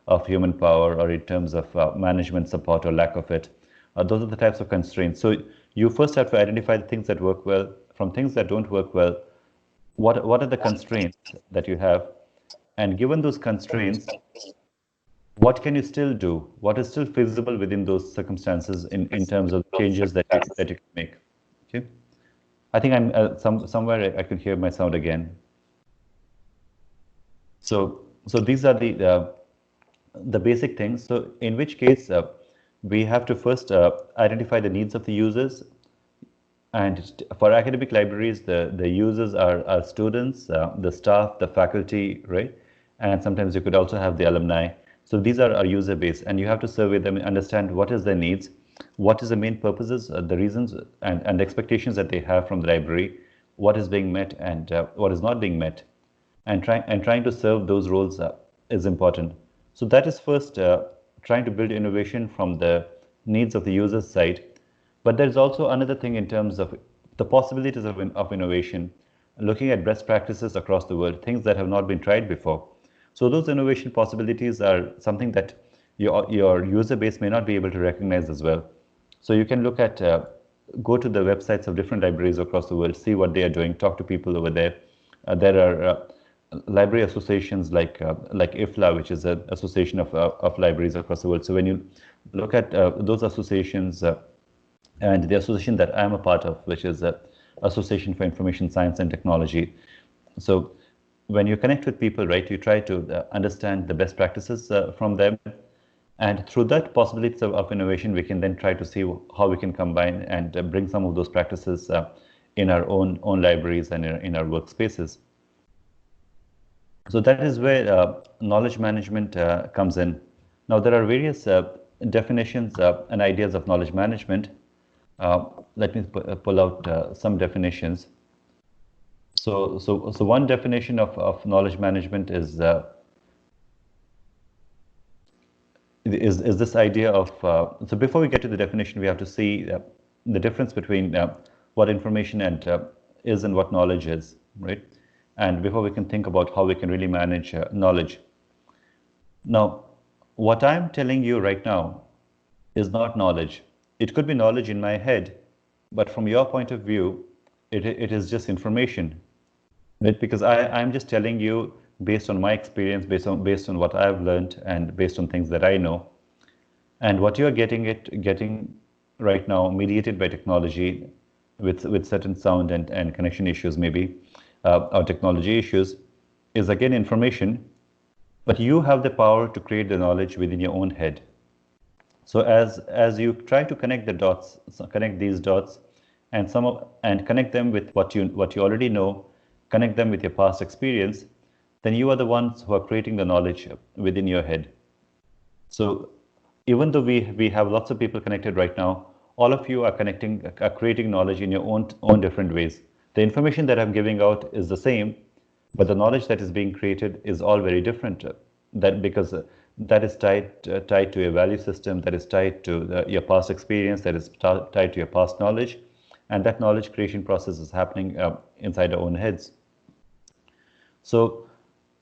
of human power, or in terms of management support or lack of it. Those are the types of constraints. So you first have to identify the things that work well from things that don't work well. What are the constraints that you have? And given those constraints, what can you still do? What is still feasible within those circumstances in terms of changes that you can make? Okay, I think I'm somewhere I can hear my sound again. So these are the basic things. So in which case we have to first identify the needs of the users. And for academic libraries, the users are students, the staff, the faculty, right? And sometimes you could also have the alumni. So these are our user base, and you have to survey them and understand what is their needs, what is the main purposes, the reasons and the expectations that they have from the library, what is being met and what is not being met, and trying to serve those roles is important. So that is first trying to build innovation from the needs of the user side. But there's also another thing in terms of the possibilities of innovation, looking at best practices across the world, things that have not been tried before. So those innovation possibilities are something that your user base may not be able to recognize as well. So you can look at, go to the websites of different libraries across the world, see what they are doing, talk to people over there. There are library associations like IFLA, which is an association of libraries across the world. So when you look at those associations, and the association that I'm a part of, which is the Association for Information Science and Technology. So when you connect with people, right, you try to understand the best practices from them. And through that possibilities of innovation, we can then try to see how we can combine and bring some of those practices in our own libraries and in our workspaces. So that is where knowledge management comes in. Now, there are various definitions and ideas of knowledge management. Let me pull out some definitions. So one definition of knowledge management is this idea of, so before we get to the definition, we have to see the difference between what information is and what knowledge is, right? And before we can think about how we can really manage knowledge. Now, what I'm telling you right now is not knowledge. It could be knowledge in my head, but from your point of view, it is just information, right? Because I'm just telling you based on my experience, based on what I've learned, and based on things that I know. And what you're getting right now, mediated by technology, with certain sound and connection issues, maybe, or technology issues, is again information, but you have the power to create the knowledge within your own head. So as you try to connect the dots, connect these dots, and connect them with what you already know, connect them with your past experience, then you are the ones who are creating the knowledge within your head. So even though we have lots of people connected right now, all of you are creating knowledge in your own different ways. The information that I'm giving out is the same, but the knowledge that is being created is all very different. Because that is tied to your value system, that is tied to your past experience, that is tied to your past knowledge, and that knowledge creation process is happening inside our own heads. So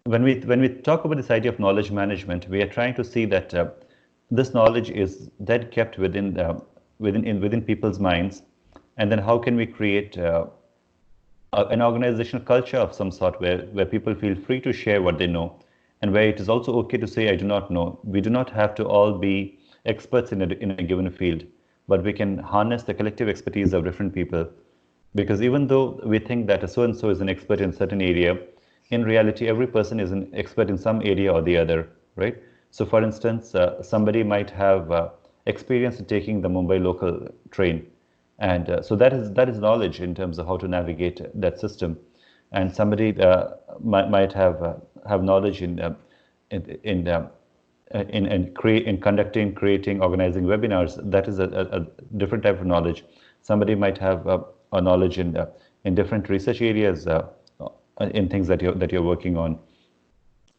when we talk about this idea of knowledge management, we are trying to see that this knowledge is then kept within people's minds, and then how can we create an organizational culture of some sort where people feel free to share what they know, and where it is also okay to say, I do not know. We do not have to all be experts in a given field, but we can harness the collective expertise of different people. Because even though we think that so-and-so is an expert in a certain area, in reality, every person is an expert in some area or the other, right? So for instance, somebody might have experience in taking the Mumbai local train. And so that is knowledge in terms of how to navigate that system. And somebody might have knowledge in conducting, creating, organizing webinars. That is a different type of knowledge. Somebody might have a knowledge in different research areas, in things that you're working on.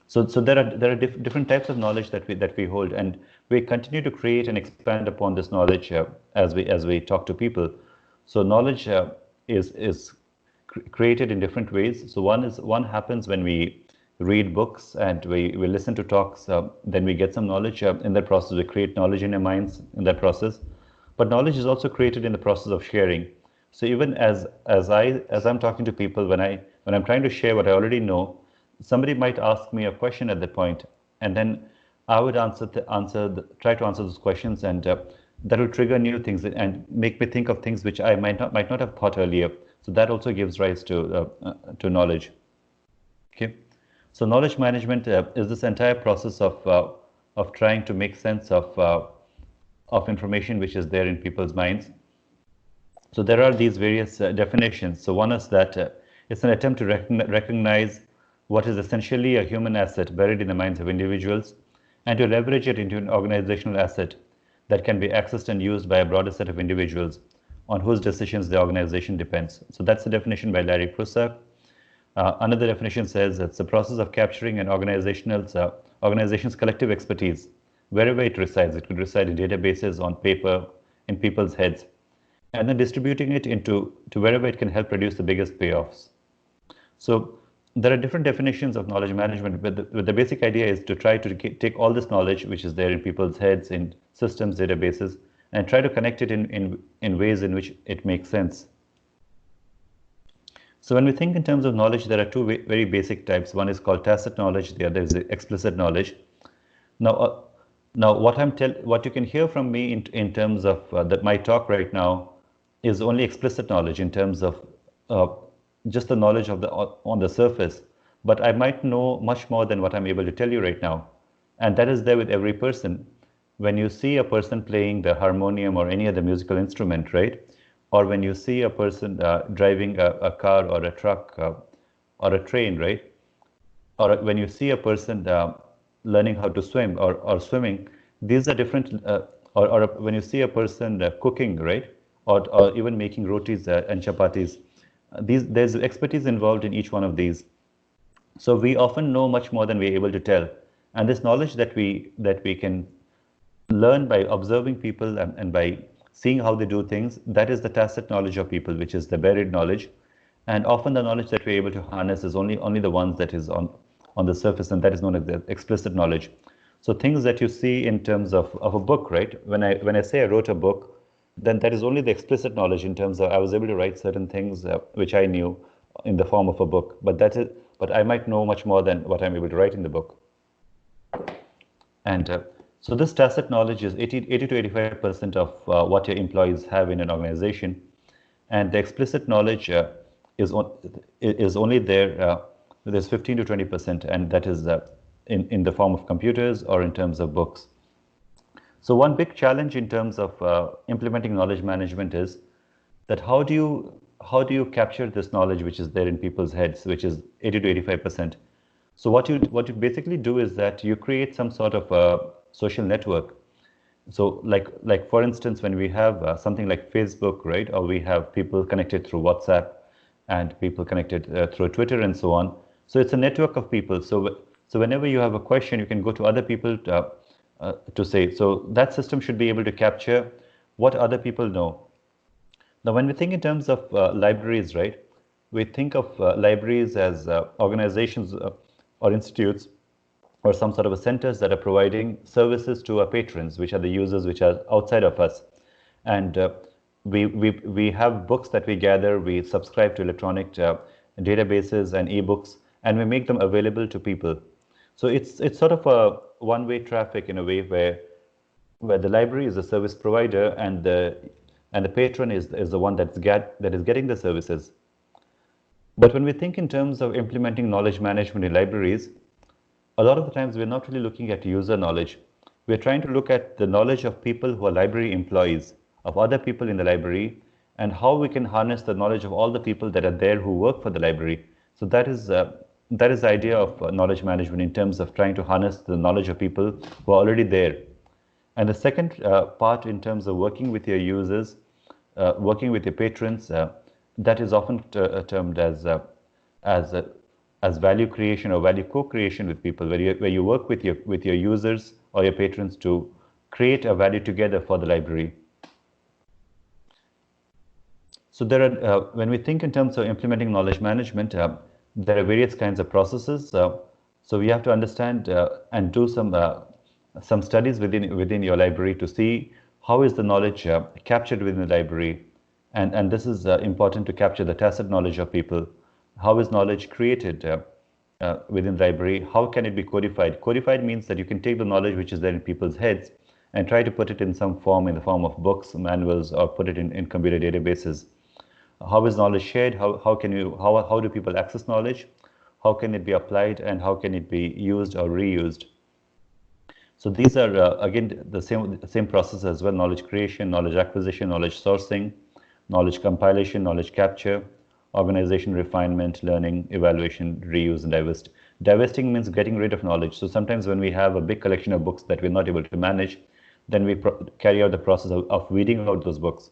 So there are different types of knowledge that we hold, and we continue to create and expand upon this knowledge as we talk to people. So knowledge is created in different ways. So one happens when we read books and we listen to talks. Then we get some knowledge in that process. We create knowledge in our minds in that process. But knowledge is also created in the process of sharing. So even as I'm talking to people, when I'm trying to share what I already know, somebody might ask me a question at that point, and then I would try to answer those questions, and that will trigger new things and make me think of things which I might not have thought earlier. So that also gives rise to knowledge. Okay, so knowledge management is this entire process of trying to make sense of information which is there in people's minds. So there are these various definitions. So one is that it's an attempt to recognize what is essentially a human asset buried in the minds of individuals, and to leverage it into an organizational asset that can be accessed and used by a broader set of individuals on whose decisions the organization depends. So that's the definition by Larry Prusak. Another definition says it's the process of capturing an organization's collective expertise wherever it resides. It could reside in databases, on paper, in people's heads, and then distributing it to wherever it can help produce the biggest payoffs. So there are different definitions of knowledge management, but the basic idea is to try to take all this knowledge which is there in people's heads, in systems, databases, and try to connect it in ways in which it makes sense. So when we think in terms of knowledge, there are two very basic types. One is called tacit knowledge, the other is explicit knowledge. Now what you can hear from me in terms of my talk right now is only explicit knowledge in terms of just the knowledge of on the surface, but I might know much more than what I'm able to tell you right now. And that is there with every person. When you see a person playing the harmonium or any other musical instrument, right? Or when you see a person driving a car or a truck or a train, right? Or when you see a person learning how to swim or swimming, these are different, or when you see a person cooking, right? Or even making rotis and chapatis. There's expertise involved in each one of these. So we often know much more than we're able to tell. And this knowledge that we can learn by observing people and by seeing how they do things, that is the tacit knowledge of people, which is the buried knowledge. And often the knowledge that we're able to harness is only the ones that is on the surface, and that is known as the explicit knowledge. So things that you see in terms of a book, right? When I say I wrote a book, then that is only the explicit knowledge in terms of I was able to write certain things which I knew in the form of a book. But I might know much more than what I'm able to write in the book. And so this tacit knowledge is 80 to 85% of what your employees have in an organization, and the explicit knowledge is only there. There's 15 to 20%, and that is in the form of computers or in terms of books. So one big challenge in terms of implementing knowledge management is that how do you capture this knowledge which is there in people's heads, which is 80 to 85%. So what you basically do is that you create some sort of a social network. So like for instance, when we have something like Facebook, right, or we have people connected through WhatsApp and people connected through Twitter and so on. So it's a network of people. So whenever you have a question, you can go to other people to say. So that system should be able to capture what other people know. Now, when we think in terms of libraries, right, we think of libraries as organizations or institutes or some sort of a centers that are providing services to our patrons, which are the users which are outside of us. And we have books that we gather, we subscribe to electronic databases and ebooks, and we make them available to people. So it's sort of a one-way traffic in a way where the library is a service provider and the patron is the one that is getting the services. But when we think in terms of implementing knowledge management in libraries, a lot of the times we're not really looking at user knowledge. We're trying to look at the knowledge of people who are library employees, of other people in the library, and how we can harness the knowledge of all the people that are there who work for the library. So that is the idea of knowledge management in terms of trying to harness the knowledge of people who are already there. And the second part in terms of working with your users, working with your patrons, that is often termed as value creation or value co-creation with people, where you work with your users or your patrons to create a value together for the library. So there are, when we think in terms of implementing knowledge management, there are various kinds of processes. So we have to understand and do some studies within your library to see how is the knowledge captured within the library, and this is important to capture the tacit knowledge of people. How is knowledge created within the library? How can it be codified? Codified means that you can take the knowledge which is there in people's heads and try to put it in some form, in the form of books, manuals, or put it in computer databases. How is knowledge shared? How do people access knowledge? How can it be applied, and how can it be used or reused? So these are again the same process as well: knowledge creation, knowledge acquisition, knowledge sourcing, knowledge compilation, knowledge capture, organization, refinement, learning, evaluation, reuse, and divest. Divesting means getting rid of knowledge. So sometimes when we have a big collection of books that we're not able to manage, then we carry out the process of weeding out those books,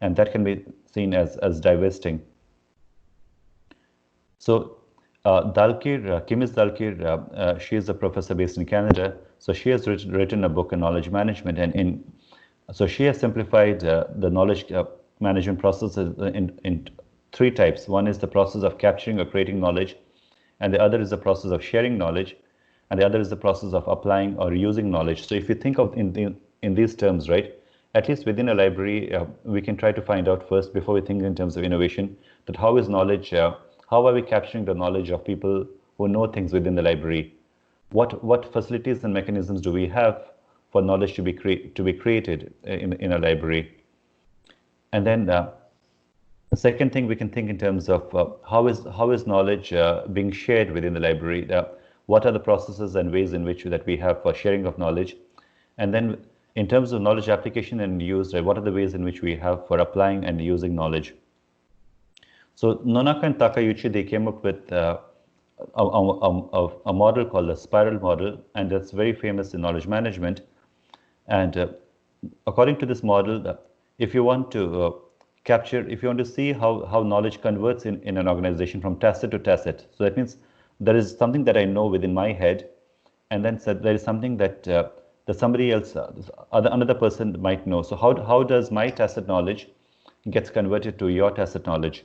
and that can be seen as divesting. So Kimis Dalkir, she is a professor based in Canada. So she has written a book on knowledge management, and so she has simplified the knowledge management process in three types. One is the process of capturing or creating knowledge, and the other is the process of sharing knowledge, and the other is the process of applying or using knowledge. So if you think of in these terms, right, at least within a library, we can try to find out first, before we think in terms of innovation, that how is knowledge, how are we capturing the knowledge of people who know things within the library? What facilities and mechanisms do we have for knowledge to be created in a library? And then the second thing, we can think in terms of how is knowledge being shared within the library? What are the processes and ways in which that we have for sharing of knowledge? And then in terms of knowledge application and use, right, what are the ways in which we have for applying and using knowledge? So Nonaka and Takayuchi, they came up with a model called the spiral model, and that's very famous in knowledge management. And according to this model, if you want to if you want to see how knowledge converts in an organization from tacit to tacit, so that means there is something that I know within my head, and then there is something that somebody else, another person might know. So how does my tacit knowledge gets converted to your tacit knowledge?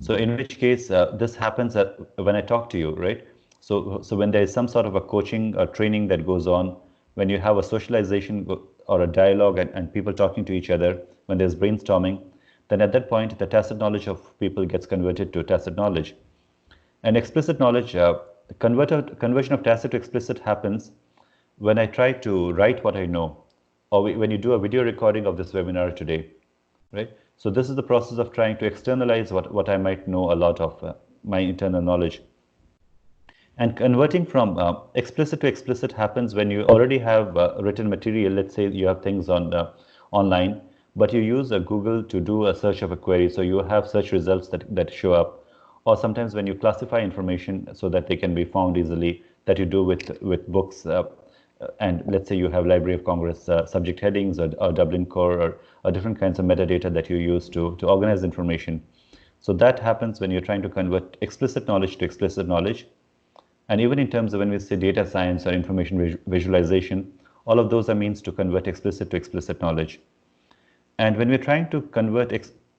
So in which case this happens when I talk to you, right? So when there is some sort of a coaching or training that goes on, when you have a socialization or a dialogue and people talking to each other, when there's brainstorming, then at that point the tacit knowledge of people gets converted to tacit knowledge. And explicit knowledge, conversion of tacit to explicit happens when I try to write what I know, or when you do a video recording of this webinar today, right? So this is the process of trying to externalize what I might know a lot of my internal knowledge. And converting from explicit to explicit happens when you already have written material. Let's say you have things online, but you use Google to do a search of a query, so you have search results that show up. Or sometimes when you classify information so that they can be found easily, that you do with books, and let's say you have Library of Congress subject headings or Dublin Core or different kinds of metadata that you use to organize information. So that happens when you're trying to convert explicit knowledge to explicit knowledge. And even in terms of when we say data science or information visualization, all of those are means to convert explicit to explicit knowledge. And when we're trying to convert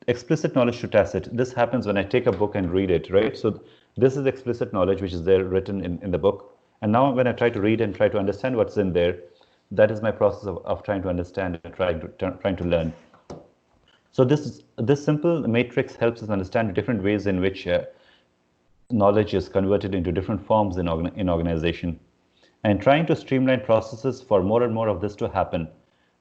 explicit knowledge to tacit, this happens when I take a book and read it, right? So this is explicit knowledge which is there written in the book. And now when I try to read and try to understand what's in there, that is my process of trying to understand and trying to learn. So this simple matrix helps us understand different ways in which knowledge is converted into different forms in organization. And trying to streamline processes for more and more of this to happen,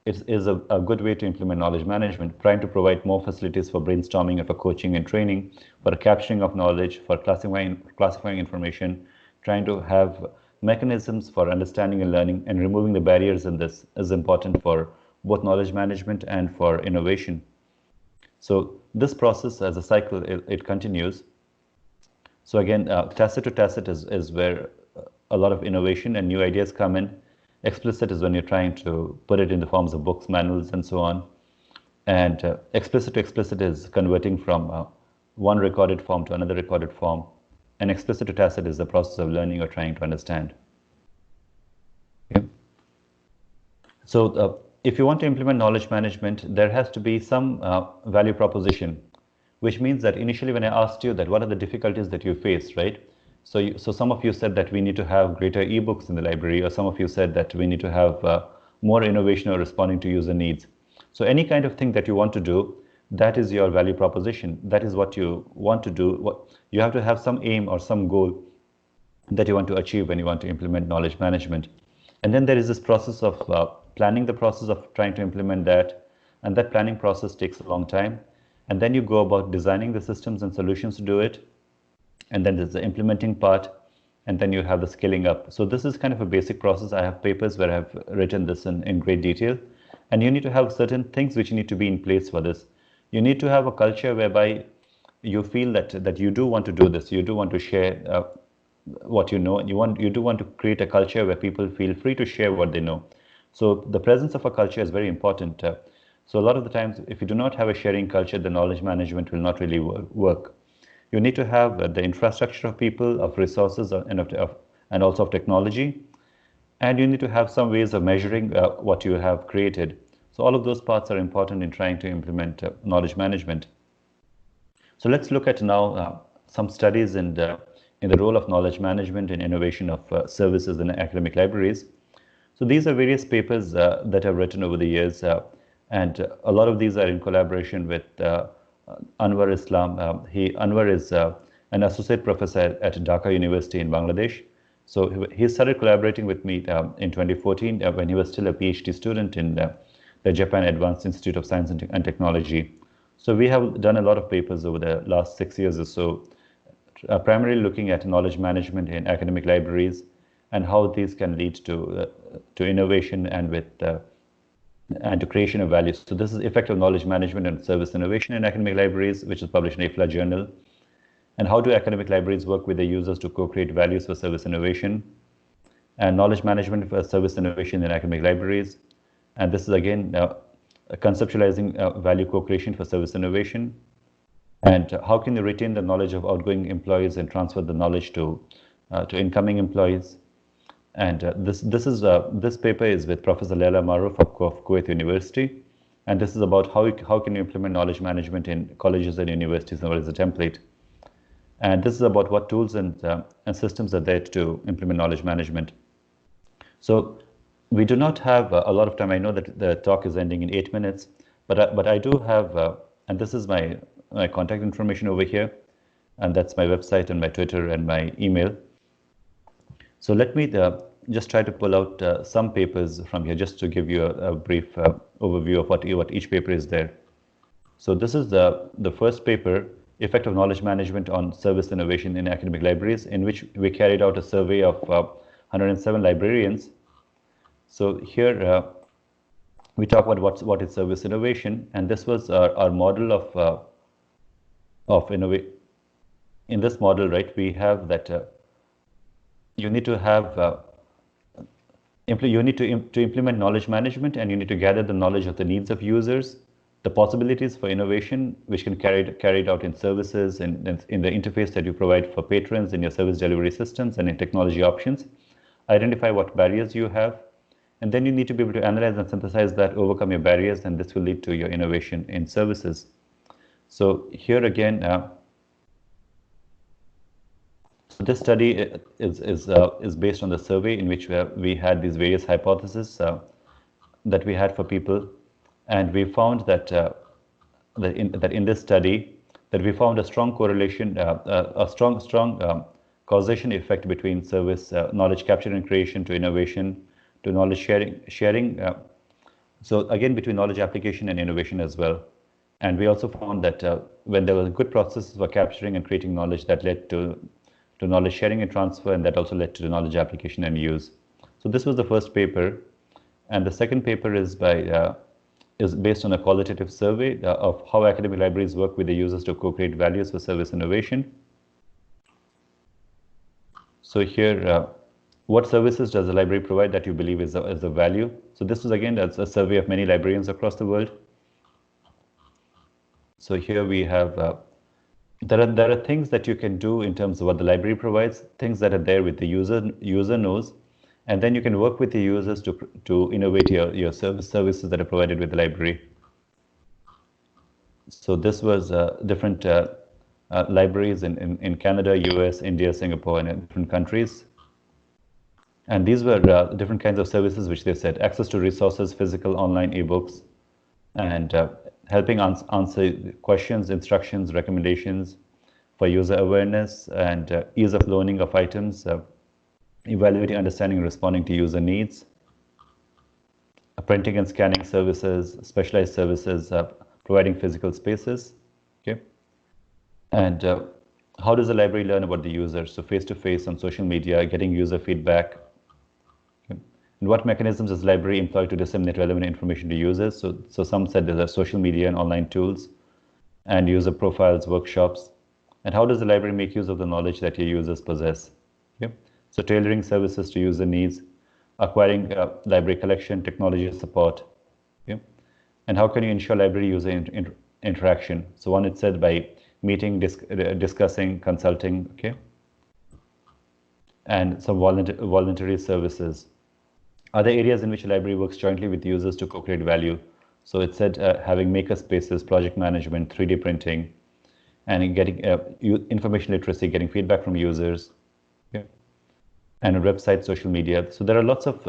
is a good way to implement knowledge management, trying to provide more facilities for brainstorming and for coaching and training, for capturing of knowledge, for classifying information, trying to have mechanisms for understanding and learning, and removing the barriers in this is important for both knowledge management and for innovation. So this process as a cycle, it continues. So again, tacit to tacit is where a lot of innovation and new ideas come in. Explicit is when you're trying to put it in the forms of books, manuals, and so on. And explicit to explicit is converting from one recorded form to another recorded form. And explicit to tacit is the process of learning or trying to understand. Okay. So if you want to implement knowledge management, there has to be some value proposition, which means that initially when I asked you that what are the difficulties that you face, right? So some of you said that we need to have greater ebooks in the library, or some of you said that we need to have more innovation or responding to user needs. So any kind of thing that you want to do, that is your value proposition. That is what you want to do. You have to have some aim or some goal that you want to achieve when you want to implement knowledge management. And then there is this process of planning the process of trying to implement that. And that planning process takes a long time. And then you go about designing the systems and solutions to do it. And then there's the implementing part, and then you have the scaling up. So this is kind of a basic process. I have papers where I've written this in great detail. And you need to have certain things which need to be in place for this. You need to have a culture whereby you feel that you do want to do this. You do want to share what you know. You do want to create a culture where people feel free to share what they know. So the presence of a culture is very important. So a lot of the times, if you do not have a sharing culture, the knowledge management will not really work. You need to have the infrastructure of people, of resources, and also of technology. And you need to have some ways of measuring what you have created. So all of those parts are important in trying to implement knowledge management. So let's look at now some studies in the role of knowledge management and innovation of services in academic libraries. So these are various papers that I've written over the years, and a lot of these are in collaboration with Anwar Islam. Anwar is an associate professor at Dhaka University in Bangladesh. So he started collaborating with me in 2014 when he was still a PhD student in the Japan Advanced Institute of Science and Technology. So we have done a lot of papers over the last 6 years or so, primarily looking at knowledge management in academic libraries and how these can lead to innovation and to creation of value. So this is effective knowledge management and service innovation in academic libraries, which is published in AFLA Journal. And how do academic libraries work with their users to co-create values for service innovation? And knowledge management for service innovation in academic libraries. And this is again conceptualizing value co-creation for service innovation. And how can you retain the knowledge of outgoing employees and transfer the knowledge to incoming employees? And this paper is with Professor Leila Maroof of Kuwait University, and this is about how can you implement knowledge management in colleges and universities, and what is the template. And this is about what tools and systems are there to implement knowledge management. So we do not have a lot of time. I know that the talk is ending in 8 minutes, but I do have, and this is my contact information over here, and that's my website and my Twitter and my email. So let me just try to pull out some papers from here, just to give you a brief overview of what each paper is there. So this is the first paper, Effect of Knowledge Management on Service Innovation in Academic Libraries, in which we carried out a survey of 107 librarians. So here we talk about what is service innovation, and this was our model of innovation. In this model, right, we have that you need to have you need to implement knowledge management, and you need to gather the knowledge of the needs of users, the possibilities for innovation which can carried out in services and in the interface that you provide for patrons in your service delivery systems and in technology options. Identify what barriers you have, and then you need to be able to analyze and synthesize that, overcome your barriers, and this will lead to your innovation in services. So here again, this study is based on the survey in which we had these various hypotheses that we had for people, and we found that in this study that we found a strong correlation, a strong causation effect between service knowledge capture and creation to innovation to knowledge sharing So again, between knowledge application and innovation as well. And we also found that when there was good processes for capturing and creating knowledge, that led to knowledge sharing and transfer, and that also led to knowledge application and use. So this was the first paper. And the second paper is based on a qualitative survey of how academic libraries work with the users to co-create values for service innovation. So here, what services does the library provide that you believe is a value? So this is again a survey of many librarians across the world. So here we have, there are things that you can do in terms of what the library provides, things that are there with the user knows, and then you can work with the users to innovate your services that are provided with the library. So this was different libraries in Canada, US, India, Singapore, and in different countries. And these were different kinds of services which they said: access to resources, physical, online, ebooks, and helping answer questions, instructions, recommendations for user awareness and ease of learning of items, evaluating, understanding, responding to user needs, printing and scanning services, specialized services, providing physical spaces. Okay, and how does the library learn about the user? So face-to-face on social media, getting user feedback. Okay. And what mechanisms does the library employ to disseminate relevant information to users? So some said there are social media and online tools, and user profiles, workshops. And how does the library make use of the knowledge that your users possess? Okay. So tailoring services to user needs, acquiring library collection, technology support. Okay. And how can you ensure library user interaction? So one, it said by meeting, discussing, consulting, okay, and some voluntary services. Other areas in which the library works jointly with users to co-create value. So it said having maker spaces, project management, 3D printing, and getting information literacy, getting feedback from users, okay, and a website, social media. So there are lots of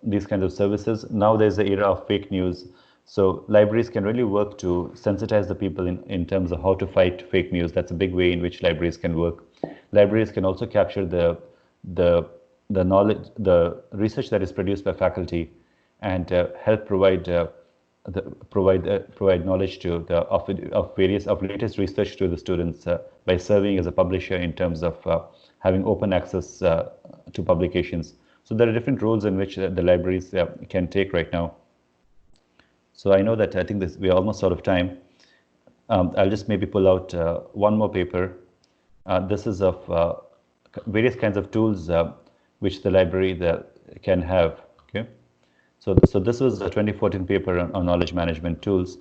these kinds of services. Now there's the era of fake news. So libraries can really work to sensitize the people in terms of how to fight fake news. That's a big way in which libraries can work. Libraries can also capture the knowledge, the research that is produced by faculty, and help provide knowledge to of latest research to the students by serving as a publisher in terms of having open access to publications. So there are different roles in which the libraries can take right now. So I know that I think we are almost out of time. I'll just maybe pull out one more paper. This is of various kinds of tools which the library can have. Okay, so this was a 2014 paper on knowledge management tools.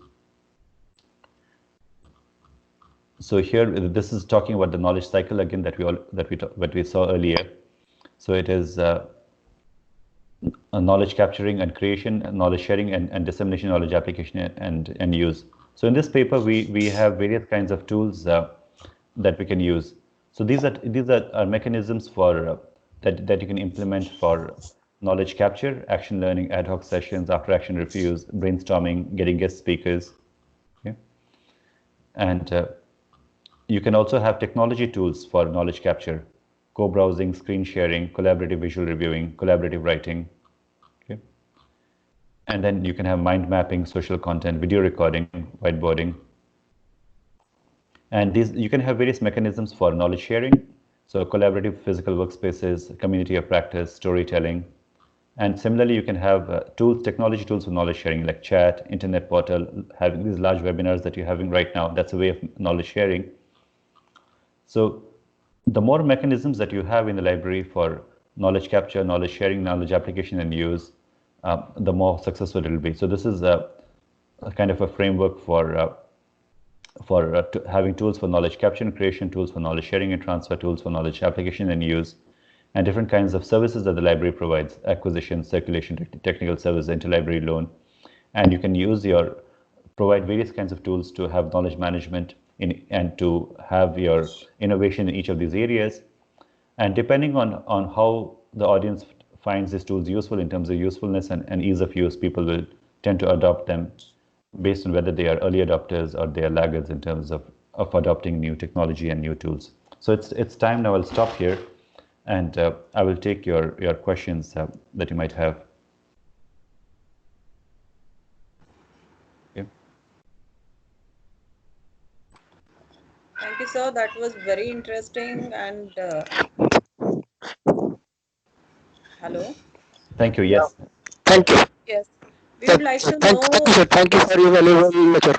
So here, this is talking about the knowledge cycle again that we saw earlier. So it is knowledge capturing and creation, knowledge sharing and dissemination, knowledge application and use. So in this paper, we have various kinds of tools that we can use. So these are mechanisms for that you can implement for knowledge capture, action learning, ad hoc sessions, after action reviews, brainstorming, getting guest speakers. Okay, and you can also have technology tools for knowledge capture: co-browsing, screen sharing, collaborative visual reviewing, collaborative writing. Okay, and then you can have mind mapping, social content, video recording, whiteboarding. And these, you can have various mechanisms for knowledge sharing. So collaborative physical workspaces, community of practice, storytelling. And similarly, you can have technology tools for knowledge sharing, like chat, internet portal, having these large webinars that you're having right now. That's a way of knowledge sharing. So the more mechanisms that you have in the library for knowledge capture, knowledge sharing, knowledge application and use, the more successful it will be. So this is a kind of a framework for having tools for knowledge capture and creation, tools for knowledge sharing and transfer, tools for knowledge application and use, and different kinds of services that the library provides: acquisition, circulation, technical service, interlibrary loan. And you can provide various kinds of tools to have knowledge management and to have your innovation in each of these areas. And depending on how the audience finds these tools useful in terms of usefulness and ease of use, people will tend to adopt them based on whether they are early adopters or they are laggards in terms of adopting new technology and new tools. So it's time now. I'll stop here, and I will take your questions that you might have. sir. That was very interesting. And hello. Thank you. Yes. Thank you. Yes, we would like to Thank know. you, sir. Thank you for your valuable lecture.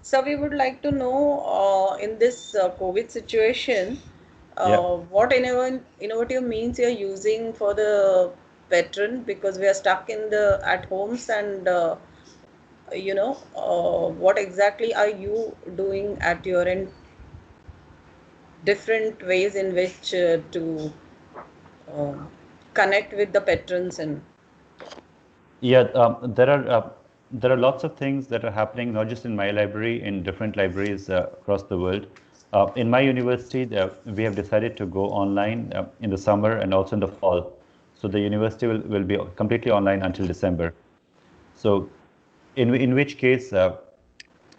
So we would like to know in this COVID situation, Yeah. what innovative means you're using for the veteran, because we are stuck in the at homes, and what exactly are you doing at your end, different ways in which to um, connect with the patrons. And Yeah, there are lots of things that are happening, not just in my library, in different libraries across the world. In my university, we have decided to go online in the summer and also in the fall. So the university will be completely online until December. So in which case, there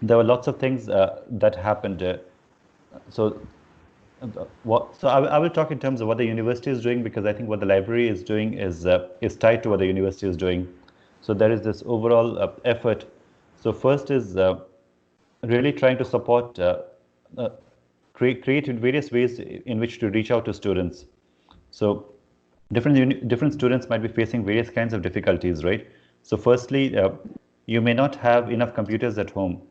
were lots of things that happened. So I will talk in terms of what the university is doing, because I think what the library is doing is tied to what the university is doing. So there is this overall effort. So first is really trying to support, create various ways in which to reach out to students. So different students might be facing various kinds of difficulties, right? So firstly, you may not have enough computers at home,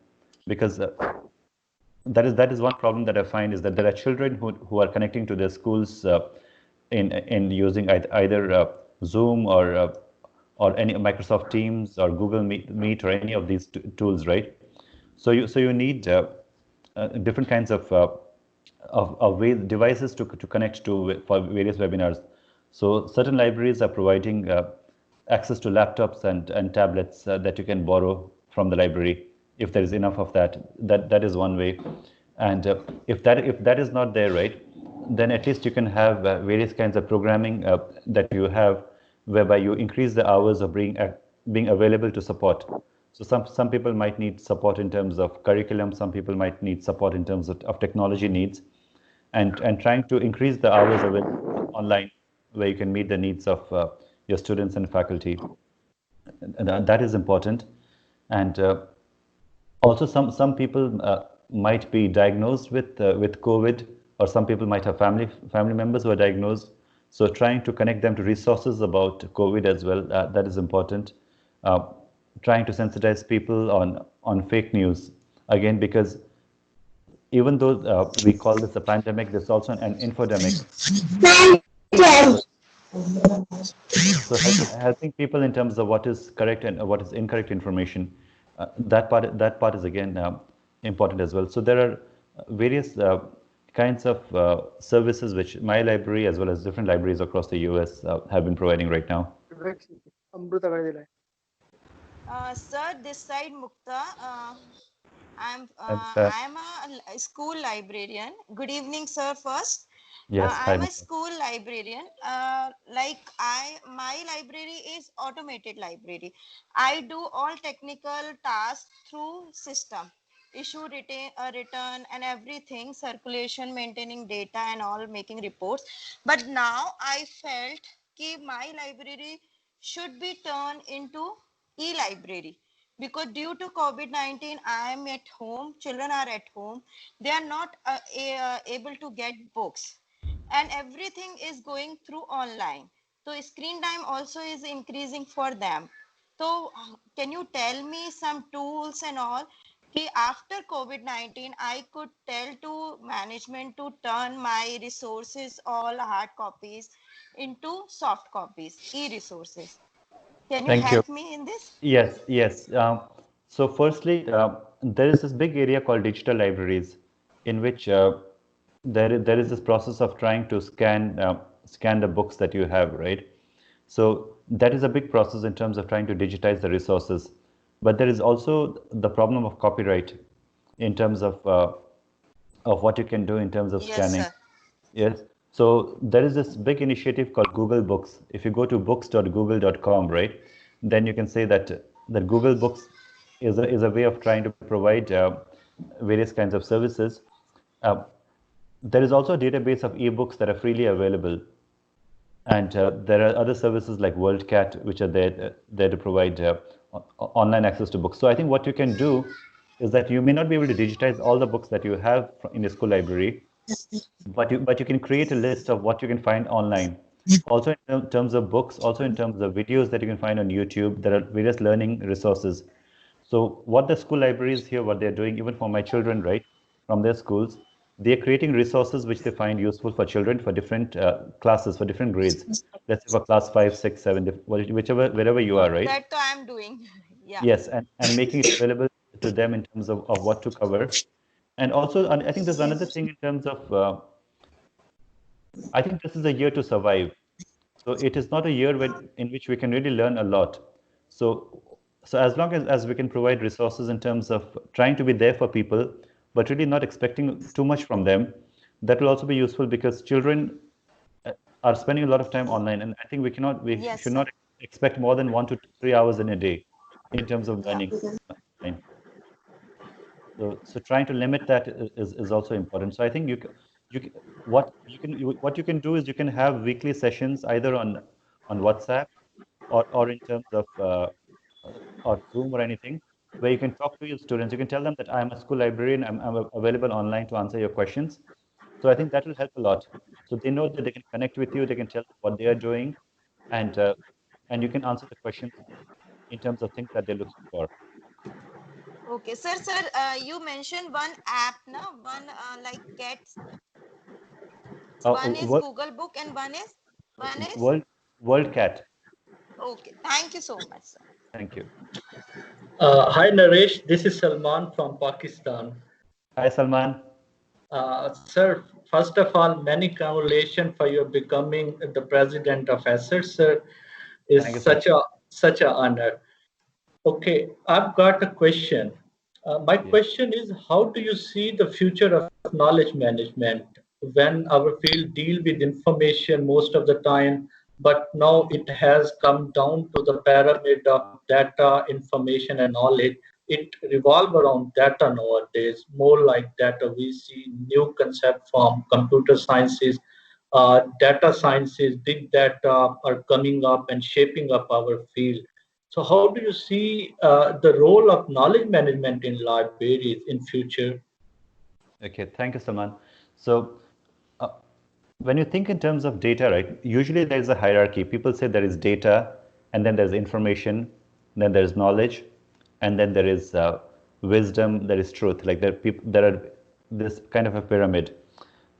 because that is one problem that I find, is that there are children who are connecting to their schools in using either Zoom or any Microsoft Teams or Google Meet or any of these tools, right? So you need different kinds of ways, devices to connect to for various webinars. So certain libraries are providing access to laptops and tablets that you can borrow from the library, if there is enough of that. That is one way. And if that is not there, right, then at least you can have various kinds of programming that you have, whereby you increase the hours of being available to support. So some people might need support in terms of curriculum, some people might need support in terms of technology needs, and trying to increase the hours available online, where you can meet the needs of your students and faculty. And that is important. And also some people might be diagnosed with COVID, or some people might have family members who are diagnosed. So trying to connect them to resources about COVID as well, that is important. Uh, Trying to sensitize people on fake news, again, because even though we call this a pandemic, there's also an infodemic. So helping people in terms of what is correct and what is incorrect information, that part is again important as well. So there are various kinds of services which my library as well as different libraries across the US have been providing right now. Sir, this side Mukta. I'm And, a school librarian. Good evening, sir. First, yes, hi. I'm a school librarian. My library is automated library. I do all technical tasks through system, issue, return, and everything, circulation, maintaining data, and all, making reports. But now I felt that my library should be turned into e-library, because due to COVID-19, I am at home, children are at home, they are not able to get books, and everything is going through online. So screen time also is increasing for them. So can you tell me some tools and all? After COVID-19, I could tell to management to turn my resources, all hard copies, into soft copies, e-resources. Can you Thank you. help me in this? Yes. So firstly, there is this big area called digital libraries, in which there is this process of trying to scan the books that you have, right? So that is a big process in terms of trying to digitize the resources. But there is also the problem of copyright in terms of what you can do in terms of Yes, scanning. sir. Yes. So there is this big initiative called Google Books. If you go to books.google.com, right, then you can say that Google Books is a way of trying to provide various kinds of services. Uh, there is also a database of ebooks that are freely available, and there are other services like WorldCat, which are there to provide online access to books. So I think what you can do is that you may not be able to digitize all the books that you have in your school library, but you can create a list of what you can find online. Also in terms of books, also in terms of videos that you can find on YouTube, there are various learning resources. So what the school libraries here, what they're doing, even for my children, right, from their schools, they're creating resources which they find useful for children for different classes, for different grades. Let's say for class 5, 6, 7, whichever, wherever you are, right? That I'm doing. Yeah. Yes, and making it available to them in terms of what to cover. And also, I think there's another thing in terms of, I think this is a year to survive. So it is not a year in which we can really learn a lot. So as long as we can provide resources in terms of trying to be there for people, but really not expecting too much from them, that will also be useful because children are spending a lot of time online, and I think we Yes, should sir. not expect more than 1 to 3 hours in a day in terms of Yeah. learning online. So trying to limit that is also important. So I think what you can do is you can have weekly sessions either on WhatsApp or in terms of or Zoom or anything, where you can talk to your students. You can tell them that I'm a school librarian. I'm available online to answer your questions. So I think that will help a lot. So they know that they can connect with you. They can tell them what they are doing, and you can answer the questions in terms of things that they're looking for. Okay, sir. You mentioned one app, no? One like cats. One is World Google Book and one is WorldCat. okay. Thank you so much, sir. Thank you. Hi Naresh, this is Salman from Pakistan. Hi Salman. Sir, first of all, many congratulations for your becoming the president of Assets, sir. It's such a honor. Okay, I've got a question. My question is, how do you see the future of knowledge management when our field deal with information most of the time, but now it has come down to the pyramid of data, information, and knowledge. It revolves around data nowadays, more like data. We see new concept from computer sciences, data sciences, big data are coming up and shaping up our field. So how do you see the role of knowledge management in libraries in future? Okay, thank you, Salman. So when you think in terms of data, right, usually there is a hierarchy. People say there is data, and then there's information, then there's knowledge, and then there is wisdom, there is truth. Like there are this kind of a pyramid.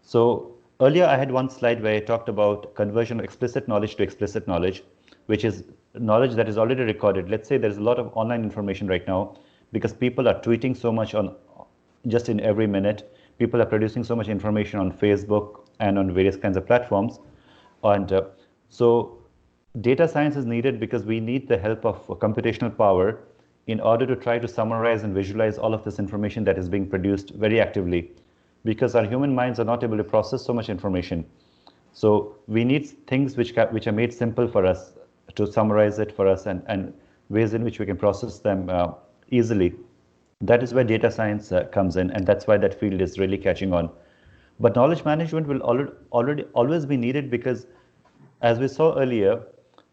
So earlier I had one slide where I talked about conversion of explicit knowledge to explicit knowledge, which is knowledge that is already recorded. Let's say there's a lot of online information right now because people are tweeting so much on just in every minute. People are producing so much information on Facebook and on various kinds of platforms. And so data science is needed because we need the help of computational power in order to try to summarize and visualize all of this information that is being produced very actively, because our human minds are not able to process so much information. So we need things which are made simple for us to summarize it for us, and ways in which we can process them easily. That is where data science comes in, and that's why that field is really catching on. But knowledge management will always be needed because, as we saw earlier,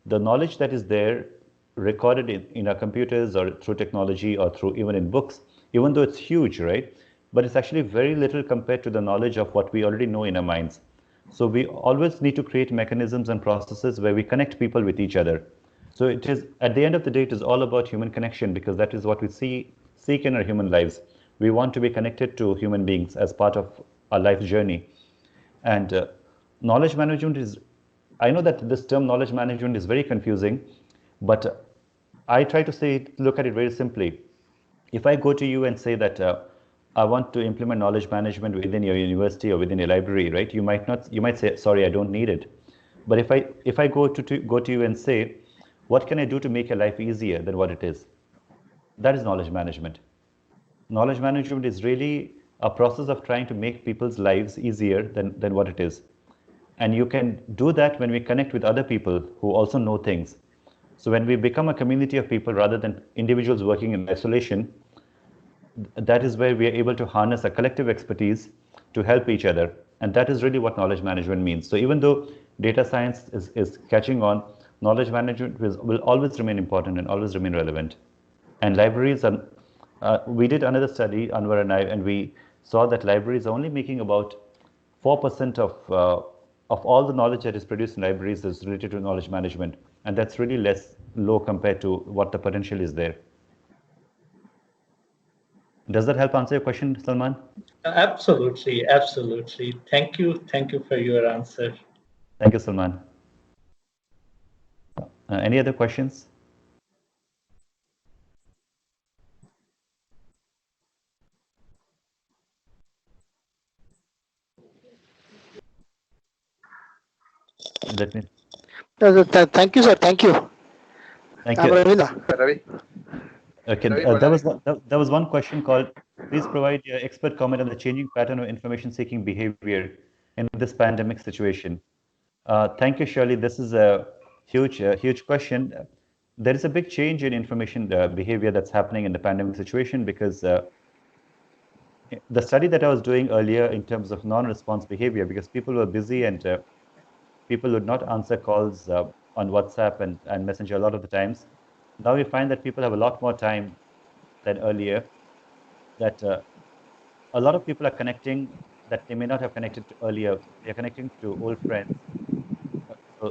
the knowledge that is there recorded in our computers or through technology or through even in books, even though it's huge, right? But it's actually very little compared to the knowledge of what we already know in our minds. So we always need to create mechanisms and processes where we connect people with each other. So it is, at the end of the day, it is all about human connection, because that is what we seek in our human lives. We want to be connected to human beings as part of our life journey. And knowledge management is, I know that this term knowledge management is very confusing, but I try to look at it very simply. If I go to you and say that I want to implement knowledge management within your university or within your library, right? You might say, sorry, I don't need it. But if I go to you and say, what can I do to make your life easier than what it is? That is knowledge management. Knowledge management is really a process of trying to make people's lives easier than what it is. And you can do that when we connect with other people who also know things. So when we become a community of people rather than individuals working in isolation, that is where we are able to harness a collective expertise to help each other. And that is really what knowledge management means. So even though data science is catching on, knowledge management will always remain important and always remain relevant. And libraries we did another study, Anwar and I, and we saw that libraries are only making about 4% of all the knowledge that is produced in libraries is related to knowledge management, and that's really low compared to what the potential is there. Does that help answer your question, Salman? Absolutely, absolutely. Thank you for your answer. Thank you, Salman. Any other questions? Let me. Thank you, sir. Thank you. Thank you. Ravi. Okay, there was one question called, please provide your expert comment on the changing pattern of information-seeking behavior in this pandemic situation. Thank you, Shirley. This is a huge question. There is a big change in information behavior that's happening in the pandemic situation because the study that I was doing earlier in terms of non-response behavior, because people were busy and people would not answer calls on WhatsApp and Messenger a lot of the times. Now we find that people have a lot more time than earlier, that a lot of people are connecting that they may not have connected to earlier. They're connecting to old friends.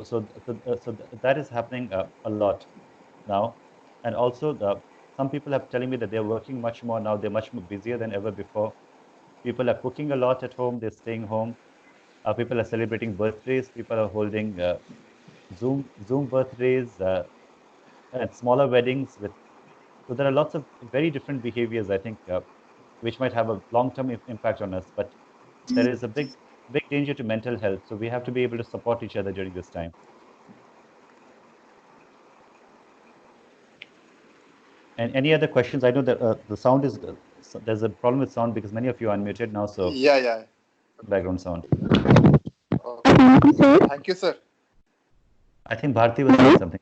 So that is happening a lot now. And also some people are telling me that they're working much more now. They're much more busier than ever before. People are cooking a lot at home. They're staying home. People are celebrating birthdays. People are holding Zoom birthdays and smaller weddings. So there are lots of very different behaviors, I think, which might have a long-term impact on us. But there is a big danger to mental health. So we have to be able to support each other during this time. And any other questions? I know that the sound is, there's a problem with sound because many of you are unmuted now. So yeah. Background sound. Okay. Thank you, sir. I think Bharti was saying something.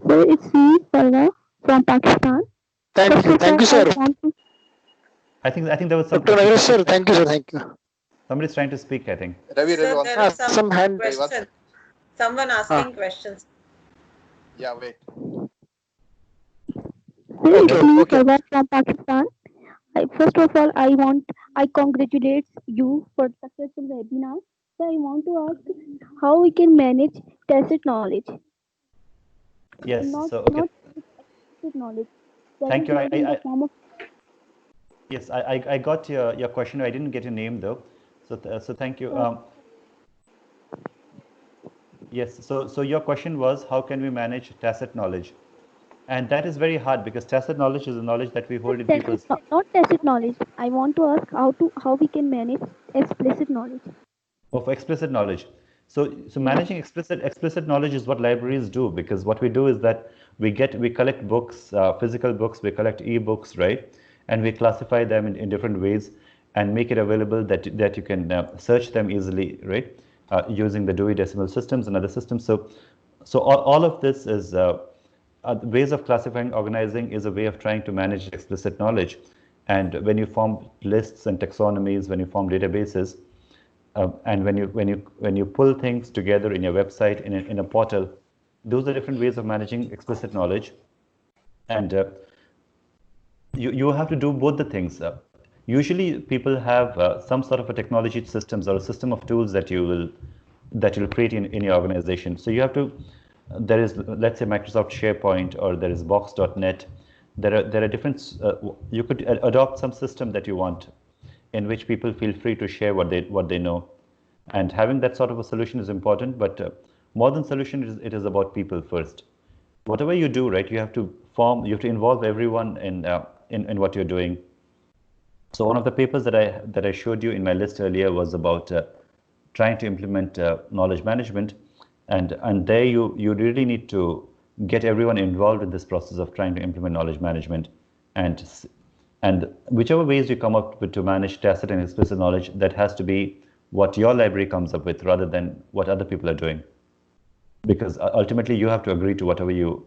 So it's me, Parva, from Pakistan. Thank you, sir. I think there was some. Dr. Naresh, sir, thank you, sir. Thank you. Somebody's trying to speak, I think. Ravi, Sir, there is some hand. question. Someone asking questions. Yeah, wait. It's me, Parva, from Pakistan. First of all, I congratulate you for the successful webinar. So I want to ask how we can manage tacit knowledge. Yes. Not explicit knowledge. Thank you. Yes, I got your question. I didn't get your name though. So thank you. Yes. So your question was, how can we manage tacit knowledge? And that is very hard because tacit knowledge is the knowledge that we hold in people's. Not tacit knowledge. I want to ask how we can manage explicit knowledge. Of explicit knowledge. So managing explicit knowledge is what libraries do, because what we do is that we collect books, physical books, we collect e-books, right? And we classify them in different ways and make it available that you can search them easily, right? Using the Dewey Decimal Systems and other systems. So all of this is ways of classifying, organizing is a way of trying to manage explicit knowledge. And when you form lists and taxonomies, when you form databases, and when you pull things together in your website, in a portal, those are different ways of managing explicit knowledge. And you have to do both the things. Usually people have some sort of a technology systems or a system of tools that you will create in your organization. So you have to, there is, let's say, Microsoft SharePoint, or there is Box.net. There are different, you could adopt some system that you want, in which people feel free to share what they know. And having that sort of a solution is important, but more than solution, it is about people first. Whatever you do, right, you have to involve everyone in what you're doing. So one of the papers that I showed you in my list earlier was about trying to implement knowledge management, and there you really need to get everyone involved in this process of trying to implement knowledge management, and whichever ways you come up with to manage tacit and explicit knowledge, that has to be what your library comes up with rather than what other people are doing. Because ultimately you have to agree to whatever you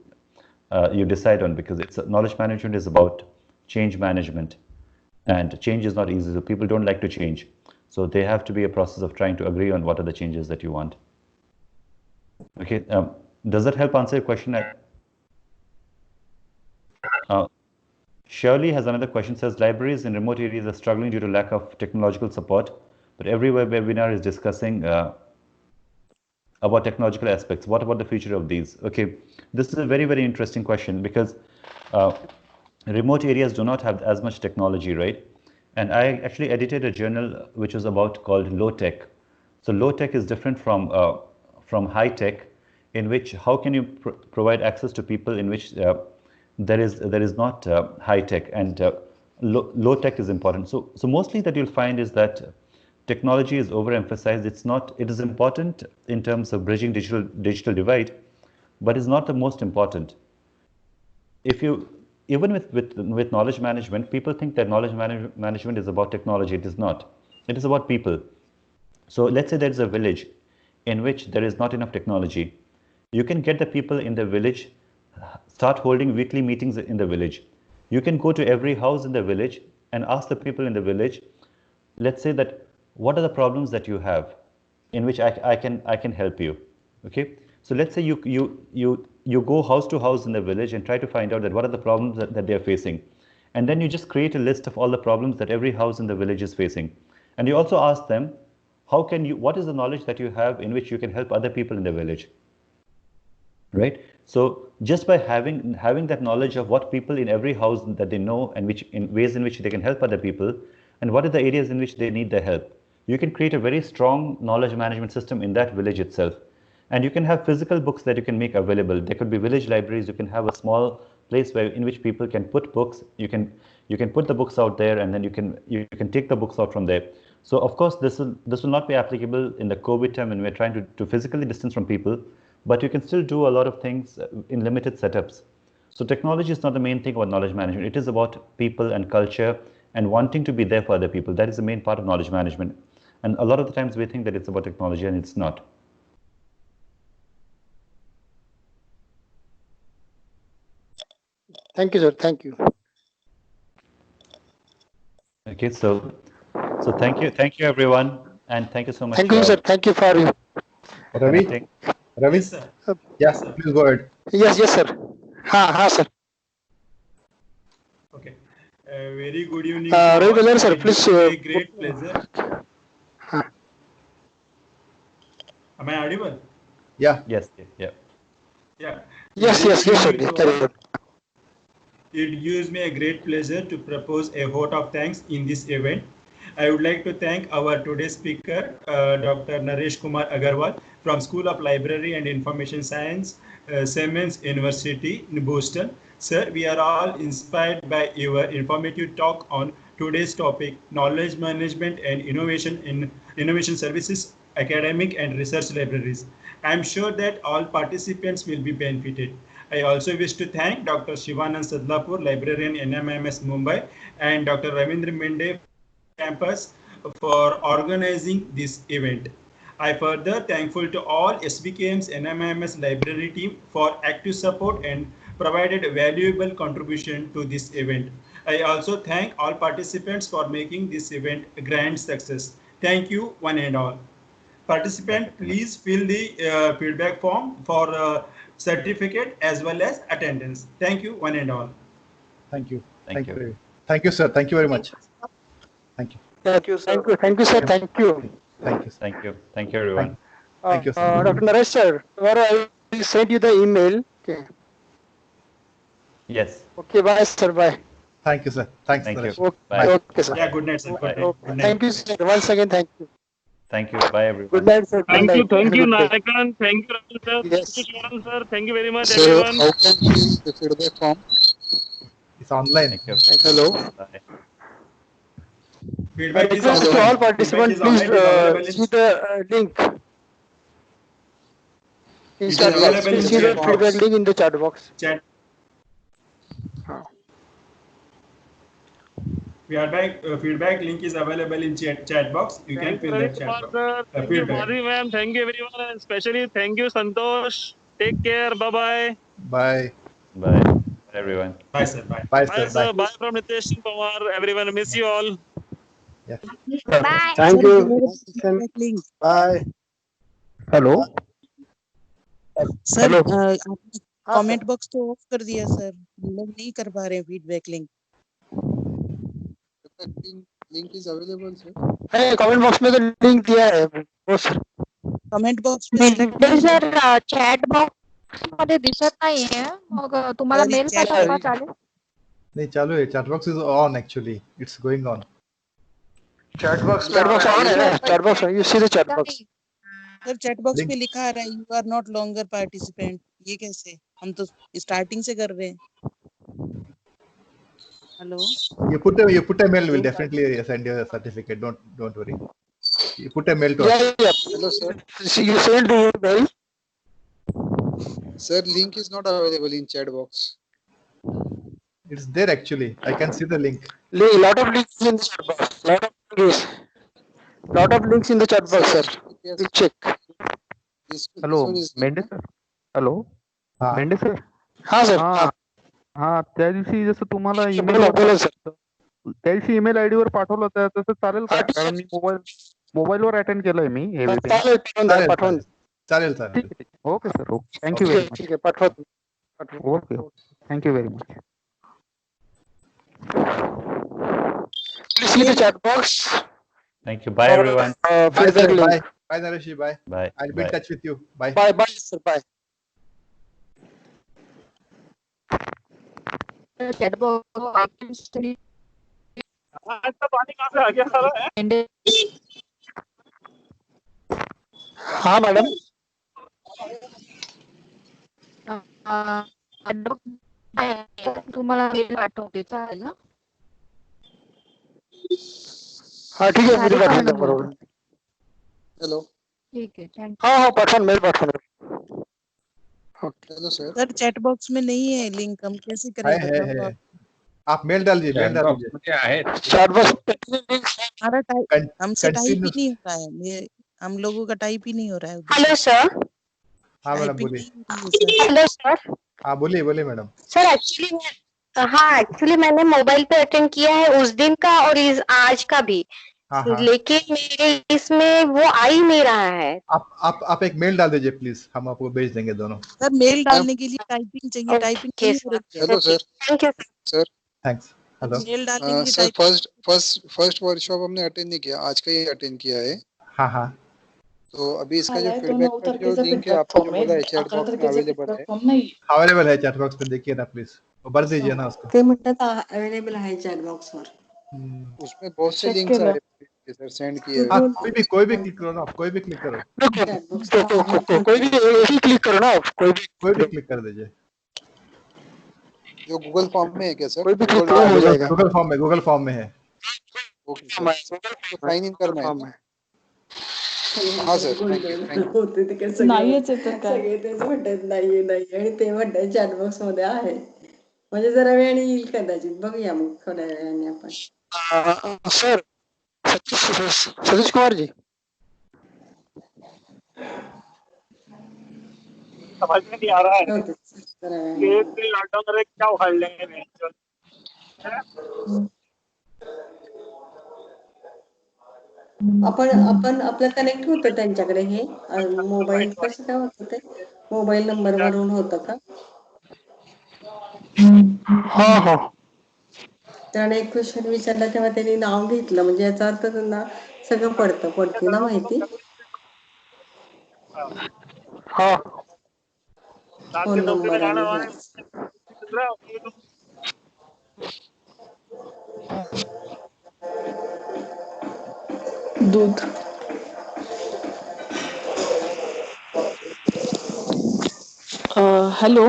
decide on, because knowledge management is about change management, and change is not easy. So people don't like to change. So they have to be a process of trying to agree on what are the changes that you want. Okay, does that help answer your question? Shirley has another question, says libraries in remote areas are struggling due to lack of technological support, but every webinar is discussing about technological aspects. What about the future of these? Okay, this is a very, very interesting question because remote areas do not have as much technology, right? And I actually edited a journal which was about called low tech. So low tech is different from high tech, in which how can you provide access to people in which there is not high tech, and low tech is important. So mostly that you'll find is that technology is overemphasized. It is important in terms of bridging digital divide, but it's not the most important. Even with knowledge management, people think that knowledge management is about technology. It is not. It is about people. So let's say there is a village in which there is not enough technology. You can get the people in the village, start holding weekly meetings in the village. You can go to every house in the village and ask the people in the village, let's say that, what are the problems that you have in which I can help you. Okay, so let's say you go house to house in the village and try to find out that what are the problems that they're facing, and then you just create a list of all the problems that every house in the village is facing, and you also ask them, what is the knowledge that you have in which you can help other people in the village, right? So just by having that knowledge of what people in every house that they know, and in ways in which they can help other people, and what are the areas in which they need their help, you can create a very strong knowledge management system in that village itself. And you can have physical books that you can make available. There could be village libraries. You can have a small place in which people can put books. You can put the books out there, and then you can take the books out from there. So of course this will not be applicable in the COVID time when we're trying to physically distance from people, but you can still do a lot of things in limited setups. So technology is not the main thing about knowledge management. It is about people and culture and wanting to be there for other people. That is the main part of knowledge management. And a lot of the times we think that it's about technology, and it's not. Thank you, sir. Thank you. Okay, so thank you everyone, and thank you so much. Thank you, sir. Thank you for you. Ravi, Yes, sir. Yes, please go ahead. Yes, sir. Ha, sir. Okay. Very good evening. Ravi, sir, please. A great pleasure. Am I audible? Yeah. Yes. Yeah. Yeah. Yes, sir. It gives me a great pleasure to propose a vote of thanks in this event. I would like to thank our today's speaker, Dr. Naresh Kumar Agarwal from School of Library and Information Science, Siemens University in Boston. Sir, we are all inspired by your informative talk on today's topic, knowledge management and innovation in innovation services, academic and research libraries. I am sure that all participants will be benefited. I also wish to thank Dr. Shivanand Sadlapur, librarian NMIMS Mumbai, and Dr. Ravindra Mende campus for organizing this event. I further thankful to all SVKM's NMIMS library team for active support and provided a valuable contribution to this event. I also thank all participants for making this event a grand success. Thank you, one and all. Participant, please fill the feedback form for certificate as well as attendance. Thank you, one and all. Thank you. Thank you. Thank you, sir. Thank you very much. Thank you. Thank you, sir. Thank you, sir. Thank you. Thank you, everyone. Thank you, sir. Dr. Naresh, sir, tomorrow I will send you the email. Okay. Yes. Okay, bye, sir. Bye. Thank you, sir. Thanks, Thank Naresh. you. Bye. Okay, sir. Yeah, good night, sir. Good night. Thank you, sir. Once again, thank you. Thank you. Bye, everyone. Good night, sir. Thank Good you, night. thank you, Have a good day. Narakan. Thank you, Rahul sir. Yes. Thank you, Shivan sir. Thank you very much, So everyone. how can we use the feedback form? It's online. Thank you. Hello. Bye. Feedback is Request to all online. participants, Feedback is please online. It is available see the link in It is chat box. available Please in see the chat feedback box. link in the chat box. Chat. Feedback link is available in chat box. You can fill that chat box. Thank you, Madhi ma'am. Thank you, everyone. And especially thank you, Santosh. Take care. Bye-bye. Bye. Bye, everyone. Bye, sir. Bye. Bye, Bye, sir. sir. Bye from Nitesh Singh Pawar. Everyone, miss you all. Yeah. Bye. Thank you. Bye. Hello. Sir, Hello. Comment box तो of कर दिया sir, हम लोग नहीं कर पा रहे हैं feedback link. Link is available sir. है कमेंट बॉक्स में तो लिंक दिया है वो सर। कमेंट बॉक्स में लिंक नहीं है सर चॅट बॉक्स मध्ये दिसत नाहीये, मग तुम्हाला पहले मेल चॅट पाठवता चालेल? नहीं चालू है, chat box is on actually, it's going on. Chat box chat box on है ना, chat box you see the chat box. Sir chat box Link. पे लिखा आ रहा है you are not longer participant, ये कैसे? हम तो स्टार्टिंग से कर रहे हैं। Hello, You put a mail, will definitely send you a certificate. Don't worry. You put a mail to us. Yeah. Hello sir. You send the email. Sir, link is not available in chat box. It's there actually. I can see the link. Lot of links in the chat box. Lot of links in the chat box, sir. Please check. Hello Mendhe sir. Hello हाँ. Mendhe sir. हाँ sir. हा हा त्या दिवशी जसं तुम्हाला बोला बोला सर. त्या दिवशी ईमेल आयडी वर पाठवलं होतं तसं चालेल का? कारण मी मोबाईलवर अटेंड केलंय मी हे वेबिनार. चालेल. ठीक आहे. Okay sir. Okay. Thank you very much. ठीक आहे पाठवा. Okay. Thank you very much. Please see the chat box. Thank you. Bye, everyone. Bye, sir. Bye, Naresh. Bye. Bye. I'll be in touch with you. Bye. Bye, sir. Bye. Chat box पानी कहाँ से आ गया सारा? हाँ madam. तुम्हाला mail पाठवते, चालेल ना? हाँ ठीक है, मेरी पाठवून द्या बरोबर. हेलो. ठीक आहे, थँक्यू. हाँ पाठवून मेल पाठवून. Hello sir. Sir chat box में नहीं है लिंक, हम कैसे करें? है. आप मेल डाल दीजिए. चैट बॉक्स हमारा टाइप हमसे टाइप ही नहीं होता है, हम लोगों का टाइप ही नहीं हो रहा है. Hello sir. हाँ मैडम बोलिए. Hello sir. हाँ बोलिए मैडम. सर एक्चुअली मैंने मोबाइल पे अटेंड किया है उस दिन का और आज का भी. हाँ. लेकिन मेरे इसमें वो आ ही नहीं रहा है. आप एक मेल डाल दीजिए प्लीज, हम आपको भेज देंगे दोनों. सर मेल डालने के लिए टाइपिंग चाहिए, टाइपिंग नहीं हो रही है. Hello sir. Thank you sir. Thanks. Hello. Mail डालेंगे. सर फर्स्ट वर्कशॉप हमने अटेंड नहीं किया, आज का ही अटेंड किया है. हाँ. तो अभी इसका जो फीडबैक का जो लिंक है आपको जो बोला है चैट बॉक्स में अवेलेबल है. अवेलेबल है चैट बॉक्स पे, देखिए ना प्लीज, भर दीजिए ना उसको. ते म्हणतात अवेलेबल आहे चॅट बॉक्स वर. उसमें बहुत से लिंक्स आ रहे हैं सर, सेंड किए. हाँ कोई भी क्लिक करो ना, कोई भी क्लिक करो. कोई भी एक ही क्लिक करो ना आप, कोई भी क्लिक कर दीजिए. जो गूगल फॉर्म में है क्या सर? कोई भी क्लिक हो जाएगा. गूगल फॉर्म में है. ओके साइन इन करना है. हाँ सर. होते ते कसं नाहीच येतं काय? सगळे तेच म्हणतात नाही आणि ते म्हणतात चॅट बॉक्स मध्ये आहे. म्हणजे जरा वेळ येईल कदाचित, बघूया मग थोड्या वेळाने आपण. सर सतीश कुमार जी. समझ में नहीं आ रहा है ये लॉकडाउन में क्या उखाड़ लेंगे. आपण आपलं कनेक्ट होतं त्यांच्याकडे. हे मोबाईल कसं काय होतं ते मोबाईल नंबर वरून होतं का? हा. त्याने एक क्वेश्चन विचारला तेव्हा त्यांनी नाव घेतलं, म्हणजे याचा अर्थ त्यांना सगळं पडते ना माहिती. हा. फोन नंबर आणि दूध. Hello.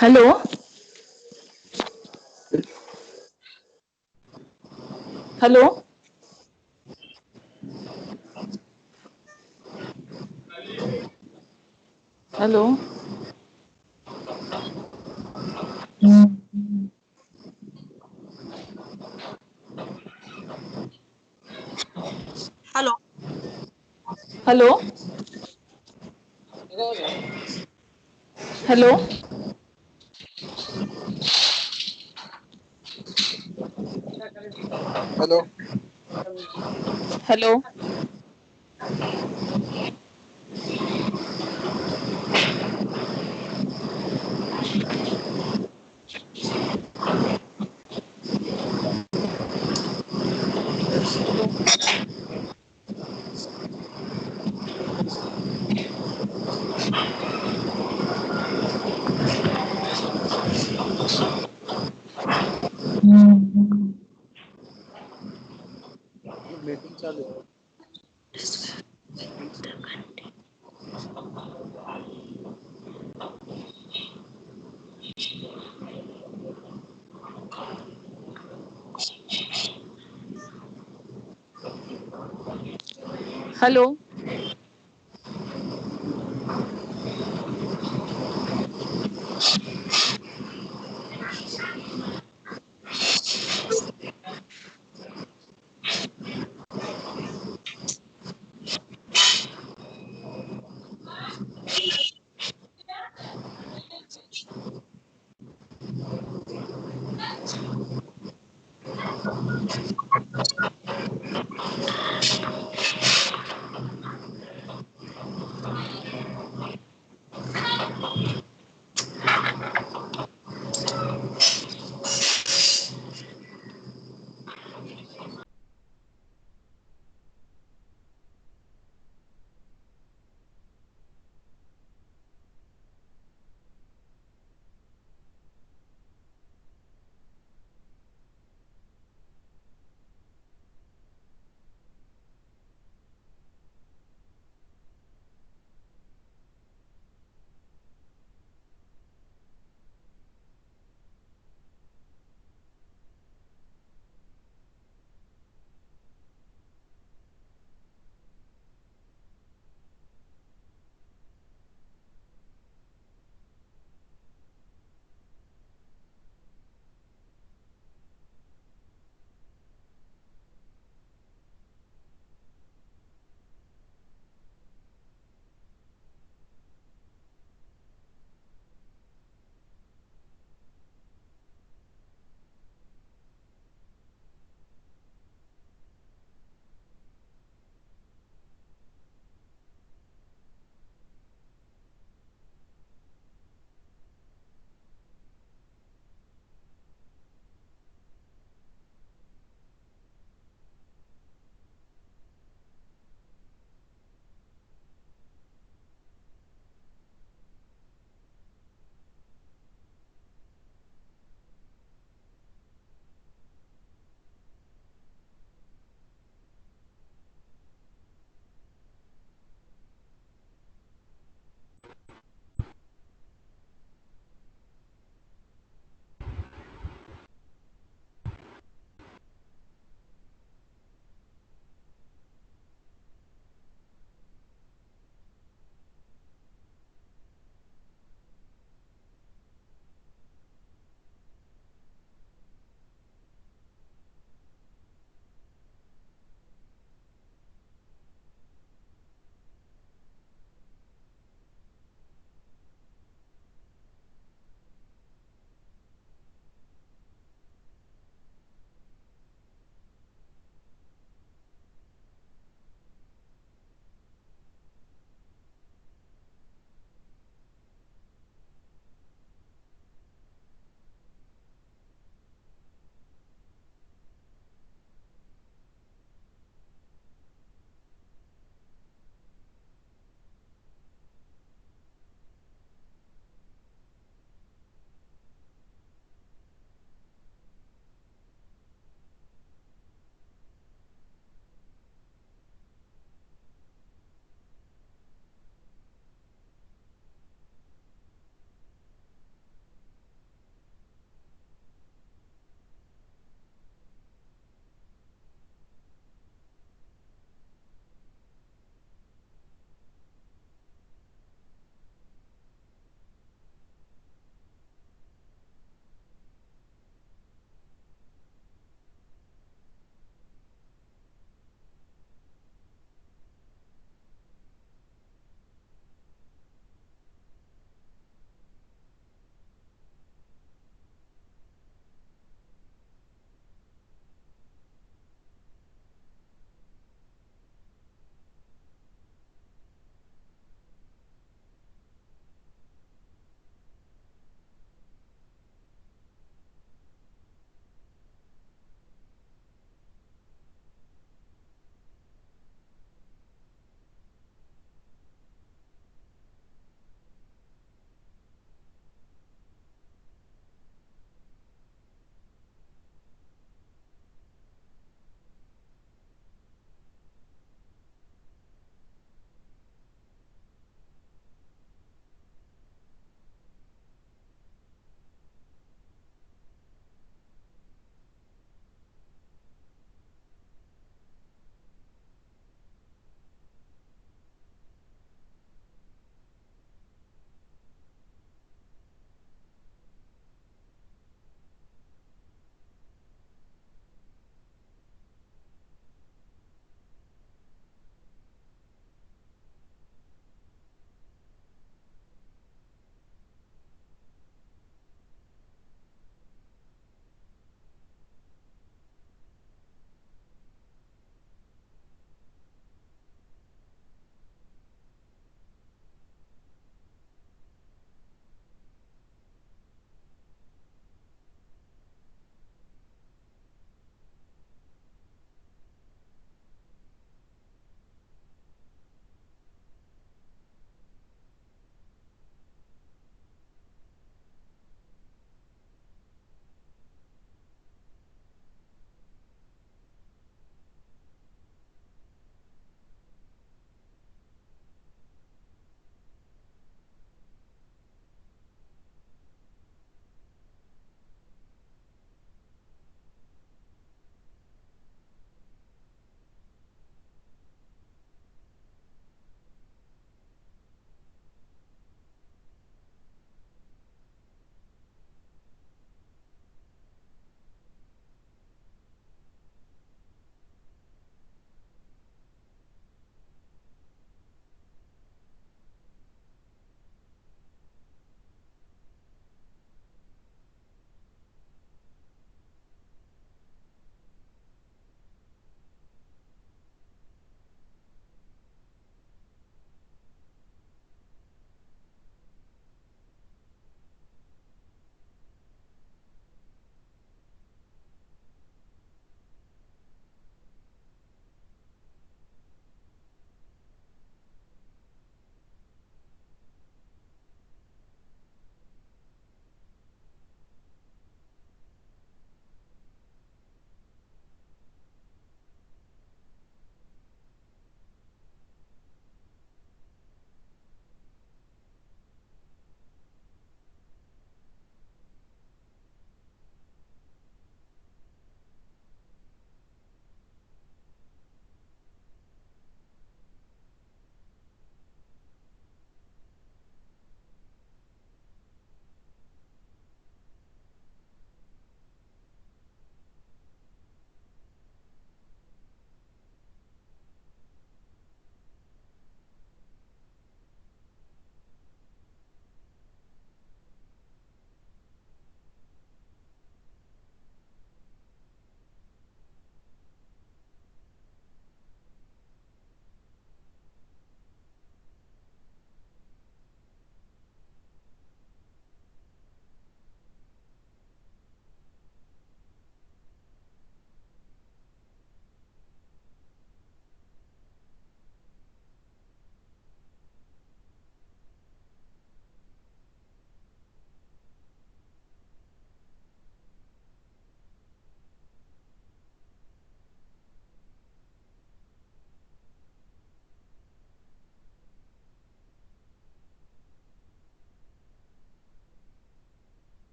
Hello. Hello. Hello. Hello. Hello. Hello. Hello. Hello. Meeting चालू आहे. Hello.